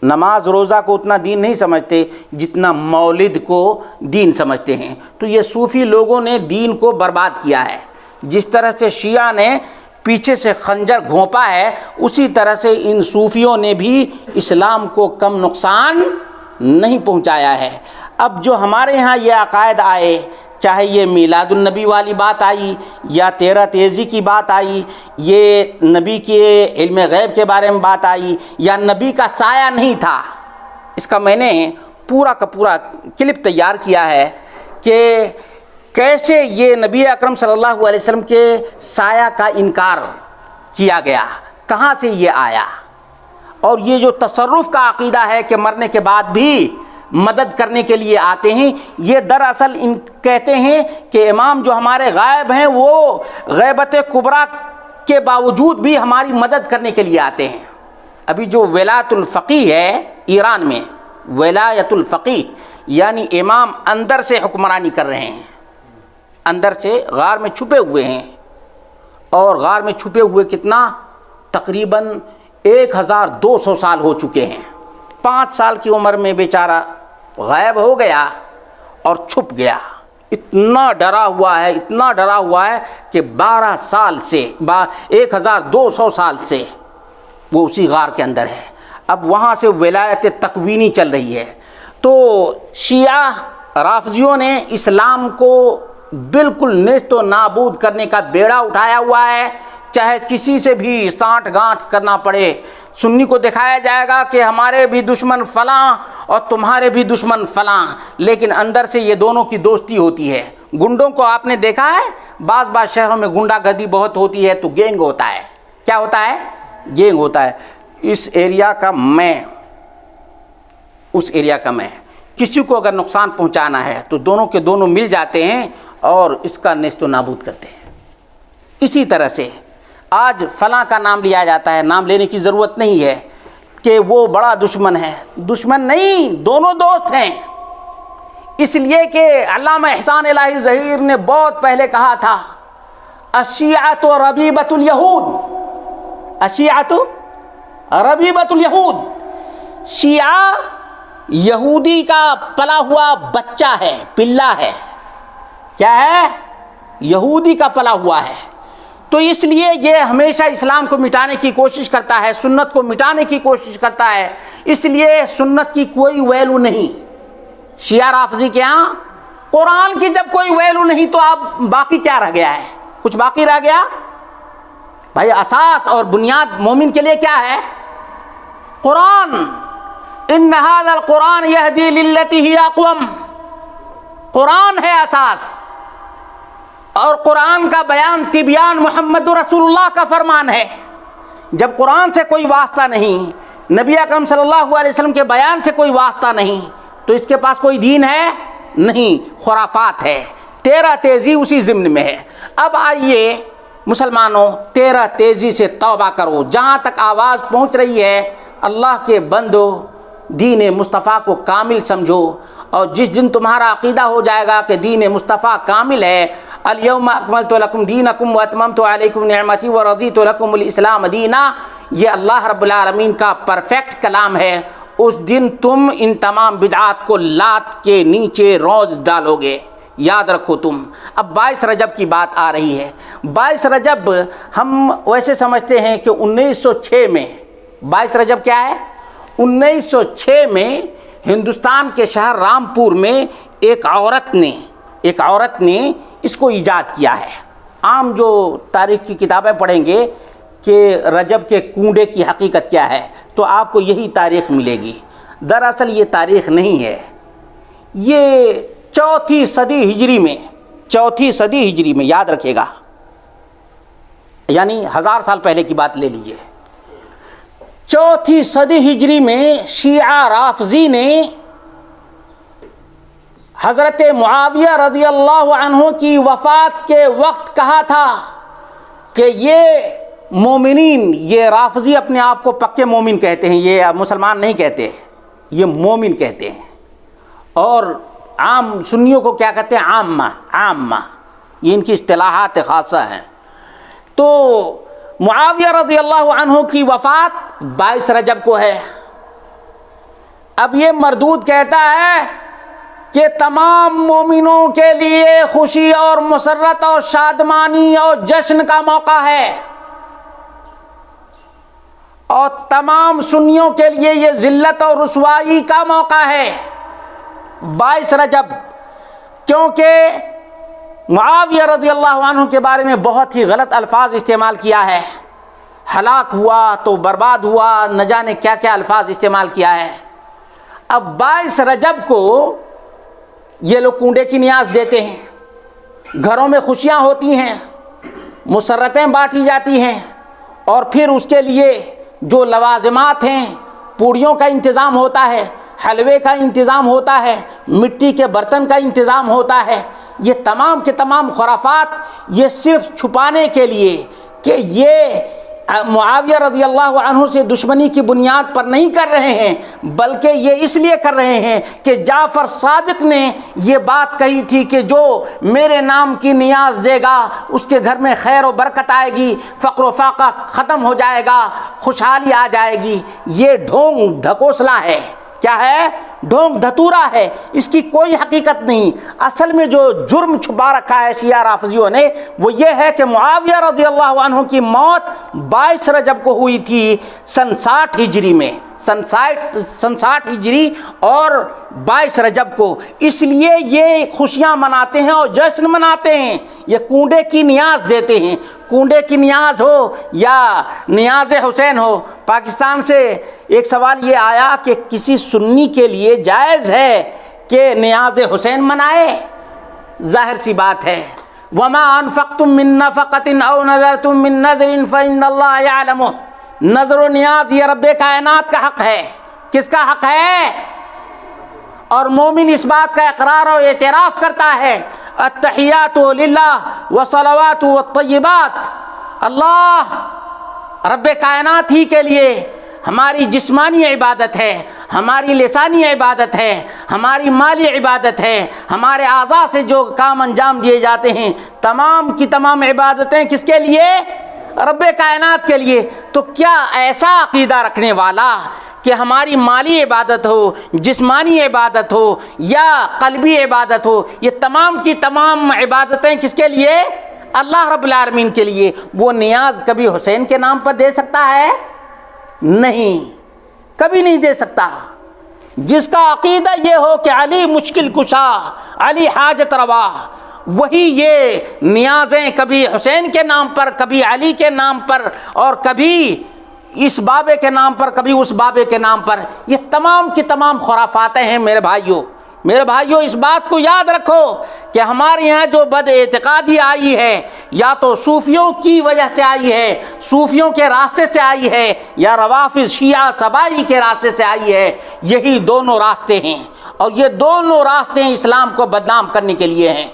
نماز روزہ کو اتنا دین نہیں سمجھتے جتنا مولد کو دین سمجھتے ہیں۔ تو یہ صوفی لوگوں نے دین کو برباد کیا ہے، جس طرح سے شیعہ نے پیچھے سے خنجر گھونپا ہے، اسی طرح سے ان صوفیوں نے بھی اسلام کو کم نقصان نہیں پہنچایا ہے۔ اب جو ہمارے ہاں یہ عقائد آئے، چاہے یہ میلاد النبی والی بات آئی یا 13 تیزی کی بات آئی، یہ نبی کے علم غیب کے بارے میں بات آئی، یا نبی کا سایہ نہیں تھا، اس کا میں نے پورا کا پورا کلپ تیار کیا ہے کہ کیسے یہ نبی اکرم صلی اللہ علیہ وسلم کے سایہ کا انکار کیا گیا، کہاں سے یہ آیا، اور یہ جو تصرف کا عقیدہ ہے کہ مرنے کے بعد بھی مدد کرنے کے لیے آتے ہیں، یہ دراصل کہتے ہیں کہ امام جو ہمارے غائب ہیں وہ غیبت کبریٰ کے باوجود بھی ہماری مدد کرنے کے لیے آتے ہیں۔ ابھی جو ولایت الفقیہ ہے ایران میں، ولایت الفقیہ یعنی امام اندر سے حکمرانی کر رہے ہیں، اندر سے غار میں چھپے ہوئے ہیں، اور غار میں چھپے ہوئے کتنا؟ تقریباً 1200 سال ہو چکے ہیں۔ 5 سال کی عمر میں بیچارہ غائب ہو گیا اور چھپ گیا، اتنا ڈرا ہوا ہے کہ 12 سال سے 1200 سال سے وہ اسی غار کے اندر ہے۔ اب وہاں سے ولایت تکوینی چل رہی ہے۔ تو شیعہ رافضیوں نے اسلام کو بالکل نیست و نابود کرنے کا بیڑا اٹھایا ہوا ہے، چاہے کسی سے بھی سانٹھ گانٹھ کرنا پڑے۔ سنی کو دکھایا جائے گا کہ ہمارے بھی دشمن فلاں اور تمہارے بھی دشمن فلاں، لیکن اندر سے یہ دونوں کی دوستی ہوتی ہے۔ گنڈوں کو آپ نے دیکھا ہے؟ بعض شہروں میں گنڈا گردی بہت ہوتی ہے تو گینگ ہوتا ہے. کیا ہوتا ہے؟ گینگ ہوتا ہے. اس ایریا کا میں، اس ایریا کا میں، کسی کو اگر نقصان پہنچانا ہے تو دونوں کے دونوں مل جاتے ہیں اور اس کا نیست و نابود کرتے ہیں. اسی طرح سے آج فلاں کا نام لیا جاتا ہے، نام لینے کی ضرورت نہیں ہے کہ وہ بڑا دشمن ہے. دشمن نہیں، دونوں دوست ہیں. اس لیے کہ علامہ احسان الہی ظہیر نے بہت پہلے کہا تھا الشیعۃ ربیبۃ الیہود، الشیعۃ ربیبۃ الیہود. شیعہ یہودی کا پلا ہوا بچہ ہے، پلہ ہے. کیا ہے؟ یہودی کا پلا ہوا ہے. تو اس لیے یہ ہمیشہ اسلام کو مٹانے کی کوشش کرتا ہے، سنت کو مٹانے کی کوشش کرتا ہے. اس لیے سنت کی کوئی ویلو نہیں شیعہ رافضی کے ہاں. قرآن کی جب کوئی ویلو نہیں تو اب باقی کیا رہ گیا ہے؟ کچھ باقی رہ گیا؟ بھائی اساس اور بنیاد مومن کے لیے کیا ہے؟ قرآن. ان ھذا القرآن یہدی للتی ہی اقوم. قرآن ہے اساس، اور قرآن کا بیان تبیان محمد رسول اللہ کا فرمان ہے. جب قرآن سے کوئی واسطہ نہیں، نبی اکرم صلی اللہ علیہ وسلم کے بیان سے کوئی واسطہ نہیں، تو اس کے پاس کوئی دین ہے نہیں، خرافات ہے. تیرہ تیزی اسی ضمن میں ہے. اب آئیے مسلمانوں، تیرہ تیزی سے توبہ کرو. جہاں تک آواز پہنچ رہی ہے اللہ کے بندو دین مصطفیٰ کو کامل سمجھو. اور جس دن تمہارا عقیدہ ہو جائے گا کہ دین مصطفیٰ کامل ہے، الیوم اکملت لکم دینکم واتممت علیکم نعمتی ورضیت لکم الاسلام دینا، یہ اللہ رب العالمین کا پرفیکٹ کلام ہے. اس دن تم ان تمام بدعات کو لات کے نیچے روز ڈالو گے. یاد رکھو تم. اب 22 رجب کی بات آ رہی ہے. 22 رجب ہم ویسے سمجھتے ہیں کہ 1906 میں 22 رجب کیا ہے؟ 1906 میں ہندوستان کے شہر رامپور میں ایک عورت نے اس کو ایجاد کیا ہے. عام جو تاریخ کی کتابیں پڑھیں گے کہ رجب کے کنڈے کی حقیقت کیا ہے تو آپ کو یہی تاریخ ملے گی. دراصل یہ تاریخ نہیں ہے، یہ 4 صدی ہجری میں یاد رکھیے گا، یعنی 1000 سال پہلے کی بات لے لیجئے. 4 صدی ہجری میں شیعہ رافضی نے حضرت معاویہ رضی اللہ عنہ کی وفات کے وقت کہا تھا کہ یہ مومنین، یہ رافضی اپنے آپ کو پکے مومن کہتے ہیں، یہ مسلمان نہیں کہتے، یہ مومن کہتے ہیں. اور عام سنیوں کو کیا کہتے ہیں؟ عامہ. یہ ان کی اصطلاحات خاصہ ہیں. تو معاویہ رضی اللہ عنہ کی وفات 22 رجب کو ہے. اب یہ مردود کہتا ہے کہ تمام مومنوں کے لیے خوشی اور مسرت اور شادمانی اور جشن کا موقع ہے، اور تمام سنیوں کے لیے یہ ذلت اور رسوائی کا موقع ہے 22 رجب. کیونکہ معاویہ رضی اللہ عنہ کے بارے میں بہت ہی غلط الفاظ استعمال کیا ہے. ہلاک ہوا تو برباد ہوا، نہ جانے کیا کیا الفاظ استعمال کیا ہے. اب 22 رجب کو یہ لوگ کنڈے کی نیاز دیتے ہیں، گھروں میں خوشیاں ہوتی ہیں، مسرتیں بانٹی جاتی ہیں، اور پھر اس کے لیے جو لوازمات ہیں، پوڑیوں کا انتظام ہوتا ہے، حلوے کا انتظام ہوتا ہے، مٹی کے برتن کا انتظام ہوتا ہے. یہ تمام کے تمام خرافات یہ صرف چھپانے کے لیے کہ یہ معاویہ رضی اللہ عنہ سے دشمنی کی بنیاد پر نہیں کر رہے ہیں، بلکہ یہ اس لیے کر رہے ہیں کہ جعفر صادق نے یہ بات کہی تھی کہ جو میرے نام کی نیاز دے گا اس کے گھر میں خیر و برکت آئے گی، فقر و فاقہ ختم ہو جائے گا، خوشحالی آ جائے گی. یہ ڈھونگ ڈھکوسلا ہے. کیا ہے؟ ڈھونگ دھتورا ہے. اس کی کوئی حقیقت نہیں. اصل میں جو جرم چھپا رکھا ہے شیعہ رافضیوں نے وہ یہ ہے کہ معاویہ رضی اللہ عنہ کی موت 22 رجب کو ہوئی تھی سن 60 ہجری میں، سن 60 ہجری اور 22 رجب کو. اس لیے یہ خوشیاں مناتے ہیں اور جشن مناتے ہیں، یہ کنڈے کی نیاز دیتے ہیں. کنڈے کی نیاز ہو یا نیاز حسین ہو. پاکستان سے ایک سوال یہ آیا کہ کسی سنی کے لیے جائز ہے کہ نیاز حسین منائے؟ ظاہر سی بات ہے، وما انفقتم من نفقۃ او نذرتم من نذر فإن اللہ یعلمہ، نظر و نیاز یہ رب کائنات کا حق ہے۔ کس کا حق ہے؟ اور مومن اس بات کا اقرار و اعتراف کرتا ہے، التحیات للہ والصلوات والطیبات، اللہ رب کائنات ہی کے لیے ہماری جسمانی عبادت ہے، ہماری لسانی عبادت ہے، ہماری مالی عبادت ہے، ہمارے اعضاء سے جو کام انجام دیے جاتے ہیں تمام کی تمام عبادتیں کس کے لیے؟ رب کائنات کے لیے۔ تو کیا ایسا عقیدہ رکھنے والا کہ ہماری مالی عبادت ہو، جسمانی عبادت ہو یا قلبی عبادت ہو، یہ تمام کی تمام عبادتیں کس کے لیے؟ اللہ رب العالمین کے لیے، وہ نیاز کبھی حسین کے نام پر دے سکتا ہے؟ نہیں، کبھی نہیں دے سکتا۔ جس کا عقیدہ یہ ہو کہ علی مشکل کشا، علی حاجت روا، وہی یہ نیازیں کبھی حسین کے نام پر، کبھی علی کے نام پر، اور کبھی اس بابے کے نام پر، کبھی اس بابے کے نام پر، یہ تمام کی تمام خرافاتیں ہیں میرے بھائیوں۔ میرے بھائیوں اس بات کو یاد رکھو کہ ہمارے یہاں جو بد اعتقادی آئی ہے یا تو صوفیوں کی وجہ سے آئی ہے، صوفیوں کے راستے سے آئی ہے، یا روافض شیعہ سبائی کے راستے سے آئی ہے۔ یہی دونوں راستے ہیں، اور یہ دونوں راستے اسلام کو بدنام کرنے کے لیے ہیں،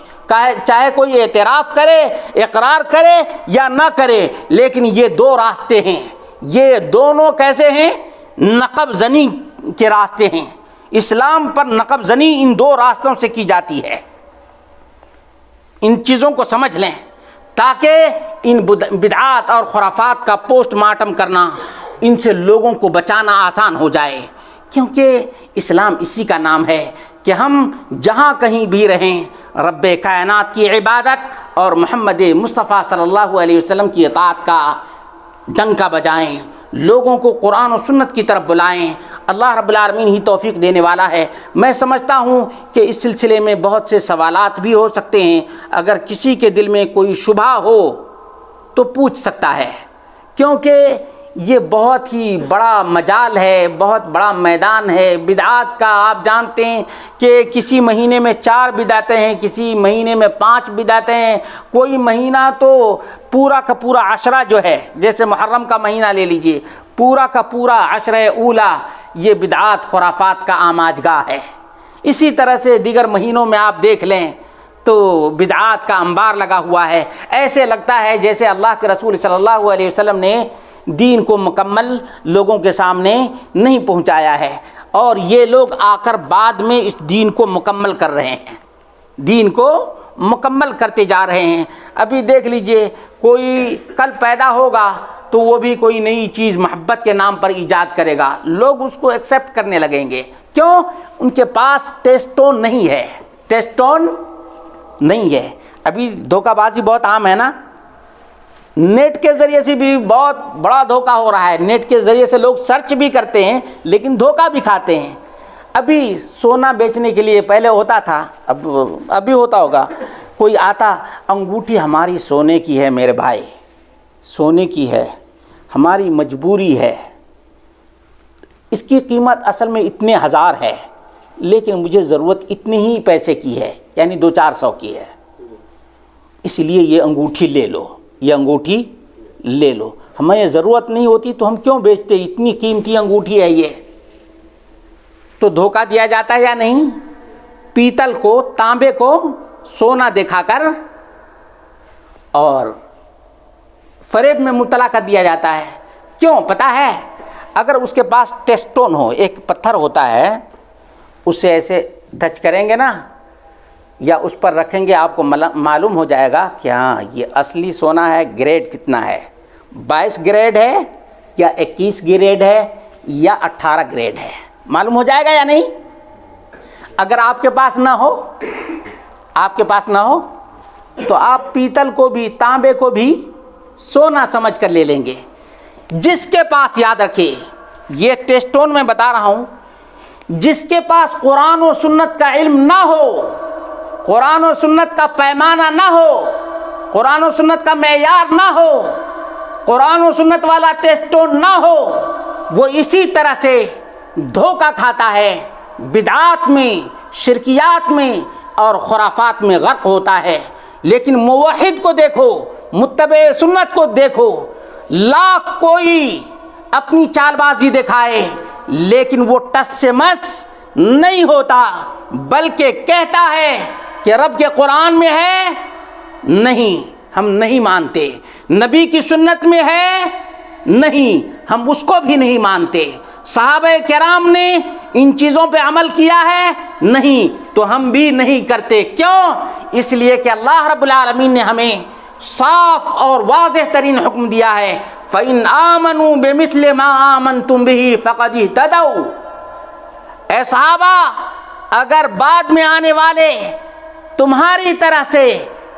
چاہے کوئی اعتراف کرے، اقرار کرے یا نہ کرے، لیکن یہ دو راستے ہیں۔ یہ دونوں کیسے ہیں؟ نقب زنی کے راستے ہیں۔ اسلام پر نقب زنی ان دو راستوں سے کی جاتی ہے۔ ان چیزوں کو سمجھ لیں تاکہ ان بدعات اور خرافات کا پوسٹ مارٹم کرنا، ان سے لوگوں کو بچانا آسان ہو جائے، کیونکہ اسلام اسی کا نام ہے کہ ہم جہاں کہیں بھی رہیں رب کائنات کی عبادت اور محمد مصطفیٰ صلی اللہ علیہ وسلم کی اطاعت کا ڈنکا بجائیں، لوگوں کو قرآن و سنت کی طرف بلائیں۔ اللہ رب العالمین ہی توفیق دینے والا ہے۔ میں سمجھتا ہوں کہ اس سلسلے میں بہت سے سوالات بھی ہو سکتے ہیں، اگر کسی کے دل میں کوئی شبہ ہو تو پوچھ سکتا ہے، کیونکہ یہ بہت ہی بڑا مجال ہے، بہت بڑا میدان ہے بدعات کا۔ آپ جانتے ہیں کہ کسی مہینے میں 4 بدعتیں ہیں، کسی مہینے میں 5 بدعتیں ہیں، کوئی مہینہ تو پورا کا پورا عشرہ جو ہے، جیسے محرم کا مہینہ لے لیجئے، پورا کا پورا عشرہ اولا یہ بدعات خرافات کا آماج گاہ ہے۔ اسی طرح سے دیگر مہینوں میں آپ دیکھ لیں تو بدعات کا انبار لگا ہوا ہے۔ ایسے لگتا ہے جیسے اللہ کے رسول صلی اللہ علیہ وسلم نے دین کو مکمل لوگوں کے سامنے نہیں پہنچایا ہے، اور یہ لوگ آ کر بعد میں اس دین کو مکمل کر رہے ہیں، دین کو مکمل کرتے جا رہے ہیں۔ ابھی دیکھ لیجئے کوئی کل پیدا ہوگا تو وہ بھی کوئی نئی چیز محبت کے نام پر ایجاد کرے گا، لوگ اس کو ایکسیپٹ کرنے لگیں گے۔ کیوں؟ ان کے پاس ٹیسٹون نہیں ہے، ٹیسٹون نہیں ہے۔ ابھی دھوکہ بازی بہت عام ہے نا، نیٹ کے ذریعے سے بھی بہت بڑا دھوکہ ہو رہا ہے۔ نیٹ کے ذریعے سے لوگ سرچ بھی کرتے ہیں لیکن دھوکہ بھی کھاتے ہیں۔ ابھی سونا بیچنے کے لیے پہلے ہوتا تھا، ابھی ہوتا ہوگا، کوئی آتا، انگوٹھی ہماری سونے کی ہے میرے بھائی، سونے کی ہے، ہماری مجبوری ہے، اس کی قیمت اصل میں اتنے ہزار ہے لیکن مجھے ضرورت اتنی ہی پیسے کی ہے، یعنی 200-400 کی ہے، اس لیے یہ انگوٹھی لے لو، یہ انگوٹھی لے لو، ہمیں ضرورت نہیں ہوتی تو ہم کیوں بیچتے، اتنی قیمتی انگوٹھی ہے یہ۔ تو دھوکہ دیا جاتا ہے یا نہیں؟ پیتل کو، تانبے کو سونا دکھا کر اور فریب میں مبتلا کر دیا جاتا ہے۔ کیوں؟ پتہ ہے، اگر اس کے پاس ٹیسٹون ہو، ایک پتھر ہوتا ہے، اسے ایسے ٹچ کریں گے نا یا اس پر رکھیں گے، آپ کو معلوم ہو جائے گا کہ ہاں یہ اصلی سونا ہے، گریڈ کتنا ہے، 22 گریڈ ہے یا 21 گریڈ ہے یا 18 گریڈ ہے، معلوم ہو جائے گا یا نہیں؟ اگر آپ کے پاس نہ ہو، آپ کے پاس نہ ہو تو آپ پیتل کو بھی، تانبے کو بھی سونا سمجھ کر لے لیں گے۔ جس کے پاس، یاد رکھیے یہ ٹیسٹون میں بتا رہا ہوں، جس کے پاس قرآن و سنت کا علم نہ ہو، قرآن و سنت کا پیمانہ نہ ہو، قرآن و سنت کا معیار نہ ہو، قرآن و سنت والا ٹیسٹون نہ ہو، وہ اسی طرح سے دھوکہ کھاتا ہے، بدعات میں، شرکیات میں، اور خرافات میں غرق ہوتا ہے۔ لیکن موحد کو دیکھو، متبع سنت کو دیکھو، لاکھ کوئی اپنی چال بازی دکھائے لیکن وہ ٹس سے مس نہیں ہوتا، بلکہ کہتا ہے کہ رب کے قرآن میں ہے، نہیں ہم نہیں مانتے، نبی کی سنت میں ہے، نہیں ہم اس کو بھی نہیں مانتے، صحابہ کرام نے ان چیزوں پہ عمل کیا ہے، نہیں تو ہم بھی نہیں کرتے۔ کیوں؟ اس لیے کہ اللہ رب العالمین نے ہمیں صاف اور واضح ترین حکم دیا ہے، فَإِنْ آمَنُوا بِمِثْلِ مَا آمَنْتُمْ بِهِ فَقَدِ اهْتَدَوْا۔ اے صحابہ، اگر بعد میں آنے والے تمہاری طرح سے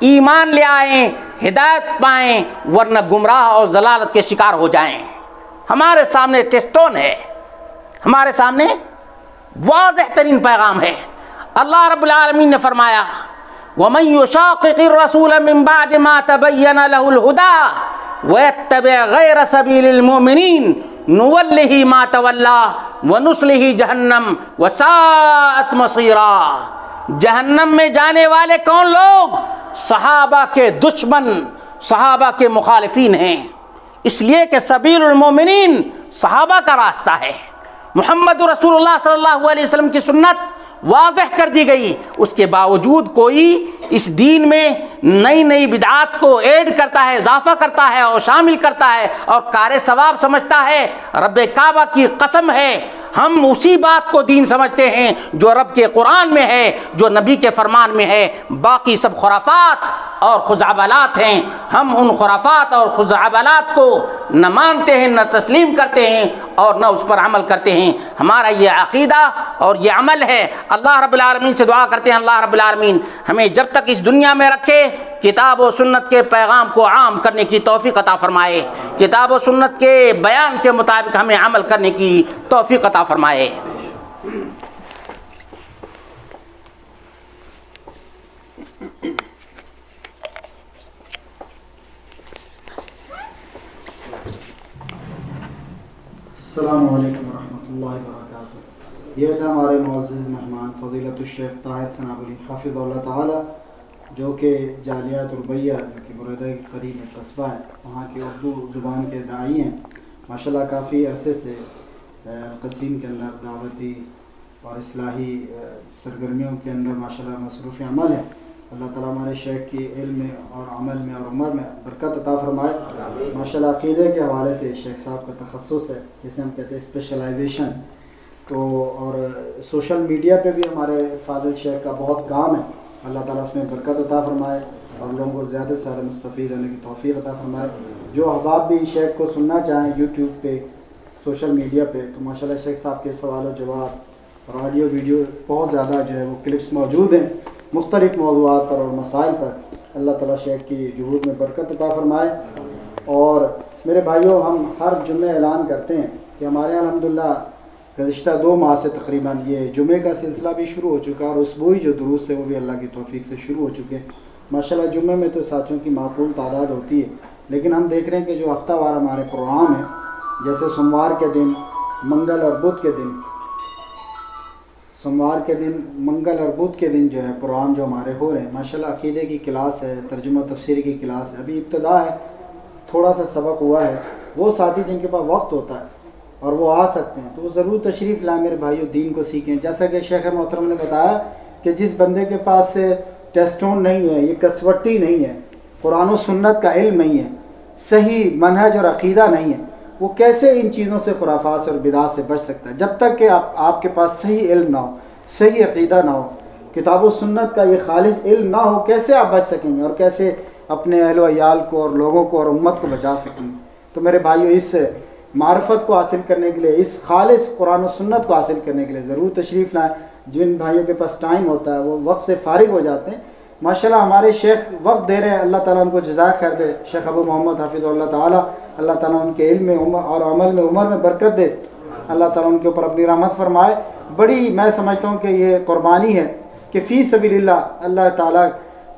ایمان لے آئیں، ہدایت پائیں، ورنہ گمراہ اور ضلالت کے شکار ہو جائیں۔ ہمارے سامنے ٹیسٹون ہے، ہمارے سامنے واضح ترین پیغام ہے۔ اللہ رب العالمین نے فرمایا وَمَن يُشَاقِقِ الرَّسُولَ مِن بَعْدِ مَا تَبَيَّنَ لَهُ الْهُدَىٰ وَيَتَّبِعْ غَيْرَ سَبِيلِ الْمُؤْمِنِينَ نُوَلِّهِ مَا تَوَلَّىٰ وَنُصْلِهِ جَهَنَّمَ وَسَاءَتْ مَصِيرًا۔ جہنم میں جانے والے کون لوگ؟ صحابہ کے دشمن، صحابہ کے مخالفین ہیں، اس لیے کہ سبیل المومنین صحابہ کا راستہ ہے۔ محمد رسول اللہ صلی اللہ علیہ وسلم کی سنت واضح کر دی گئی، اس کے باوجود کوئی اس دین میں نئی نئی بدعات کو ایڈ کرتا ہے، اضافہ کرتا ہے اور شامل کرتا ہے اور کار ثواب سمجھتا ہے۔ رب کعبہ کی قسم ہے ہم اسی بات کو دین سمجھتے ہیں جو رب کے قرآن میں ہے، جو نبی کے فرمان میں ہے، باقی سب خرافات اور خزعبلات ہیں۔ ہم ان خرافات اور خزعبلات کو نہ مانتے ہیں، نہ تسلیم کرتے ہیں اور نہ اس پر عمل کرتے ہیں۔ ہمارا یہ عقیدہ اور یہ عمل ہے۔ اللہ رب العالمین سے دعا کرتے ہیں اللہ رب العالمین ہمیں جب تک اس دنیا میں رکھے کتاب و سنت کے پیغام کو عام کرنے کی توفیق عطا فرمائے، کتاب و سنت کے بیان کے مطابق ہمیں عمل کرنے کی توفیق عطا فرمائے۔ السلام علیکم ورحمۃ اللہ وبرکاتہ۔ یہ تھا ہمارے معزز مہمان فضیلت الشیخ طاہر سنابلی حافظ اللہ تعالی، جو کہ جالیات البیہ جو کہ برادہ کے قریب میں قصبہ ہے، وہاں کی اردو زبان کے داعی ہیں۔ ماشاءاللہ کافی عرصے سے قصیم کے اندر دعوتی اور اصلاحی سرگرمیوں کے اندر ماشاءاللہ مصروف عمل ہے۔ اللہ تعالیٰ ہمارے شیخ کی علم میں اور عمل میں اور عمر میں برکت عطا فرمائے۔ ماشاءاللہ عقیدے کے حوالے سے شیخ صاحب کا تخصص ہے، جسے ہم کہتے ہیں اسپیشلائزیشن، تو اور سوشل میڈیا پہ بھی ہمارے فاضل شیخ کا بہت کام ہے۔ اللہ تعالیٰ اس میں برکت عطا فرمائے اور لوگوں کو زیادہ سے زیادہ مستفید ہونے کی توفیق عطا فرمائے۔ جو احباب بھی شیخ کو سننا چاہیں یوٹیوب پہ، سوشل میڈیا پہ، تو ماشاءاللہ شیخ صاحب کے سوال و جواب اور آڈیو ویڈیو بہت زیادہ جو ہے وہ کلپس موجود ہیں مختلف موضوعات پر اور مسائل پر۔ اللہ تعالیٰ شیخ کی جہود میں برکت عطا فرمائے۔ اور میرے بھائیوں، ہم ہر جمعے اعلان کرتے ہیں کہ ہمارے یہاں الحمدللہ گزشتہ 2 ماہ سے تقریباً یہ جمعے کا سلسلہ بھی شروع ہو چکا اور اسبوعی جو دروس ہے وہ بھی اللہ کی توفیق سے شروع ہو چکے ہیں۔ ماشاءاللہ جمعے میں تو ساتھیوں کی معقول تعداد ہوتی ہے، لیکن ہم دیکھ رہے ہیں کہ جو ہفتہ وار ہمارے پروگرام ہیں، جیسے سوموار کے دن، منگل اور بدھ کے دن، منگل اور بدھ کے دن جو ہے پروگرام جو ہمارے ہو رہے ہیں، ماشاءاللہ عقیدے کی کلاس ہے، ترجمہ تفسیر کی کلاس ہے، ابھی ابتدا ہے، تھوڑا سا سبق ہوا ہے۔ وہ ساتھی جن کے پاس وقت ہوتا ہے اور وہ آ سکتے ہیں تو وہ ضرور تشریف لائیں میرے بھائیوں، دین کو سیکھیں۔ جیسا کہ شیخ محترم نے بتایا کہ جس بندے کے پاس سے ٹیسٹون نہیں ہے، یہ کسوٹی نہیں ہے، قرآن و سنت کا علم نہیں ہے، صحیح منہج اور عقیدہ نہیں ہے، وہ کیسے ان چیزوں سے، خرافات سے اور بدعات سے بچ سکتا ہے؟ جب تک کہ آپ کے پاس صحیح علم نہ ہو، صحیح عقیدہ نہ ہو، کتاب و سنت کا یہ خالص علم نہ ہو، کیسے آپ بچ سکیں گے اور کیسے اپنے اہل و عیال کو اور لوگوں کو اور امت کو بچا سکیں گے؟ تو میرے بھائیو، اس معرفت کو حاصل کرنے کے لیے، اس خالص قرآن و سنت کو حاصل کرنے کے لیے ضرور تشریف لائیں۔ جن بھائیوں کے پاس ٹائم ہوتا ہے وہ وقت سے فارغ ہو جاتے ہیں۔ ماشاءاللہ ہمارے شیخ وقت دے رہے ہیں، اللہ تعالیٰ ان کو جزائے خیر دے۔ شیخ ابو محمد حافظ اللہ تعالیٰ، اللہ تعالیٰ ان کے علم میں اور عمل میں عمر میں برکت دے، اللہ تعالیٰ ان کے اوپر اپنی رحمت فرمائے۔ بڑی میں سمجھتا ہوں کہ یہ قربانی ہے کہ فی سبیل اللہ، اللہ تعالیٰ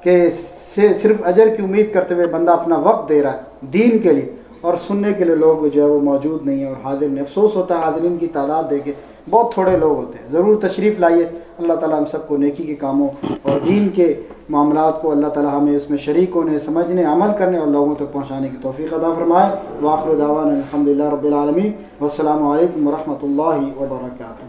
کے سے صرف اجر کی امید کرتے ہوئے بندہ اپنا وقت دے رہا ہے دین کے لیے، اور سننے کے لیے لوگ جو ہے وہ موجود نہیں ہیں اور حاضر نہیں۔ افسوس ہوتا ہے حاضرین کی تعداد دیکھ کے، بہت تھوڑے لوگ ہوتے ہیں۔ ضرور تشریف لائیے، اللہ تعالیٰ ہم سب کو نیکی کے کاموں اور دین کے معاملات کو اللہ تعالیٰ ہمیں اس میں شریک ہونے، سمجھنے، عمل کرنے اور لوگوں تک پہنچانے کی توفیق عطا فرمائے۔ وآخر دعوانا الحمدللہ رب العالمین، والسلام علیکم ورحمۃ اللہ وبرکاتہ۔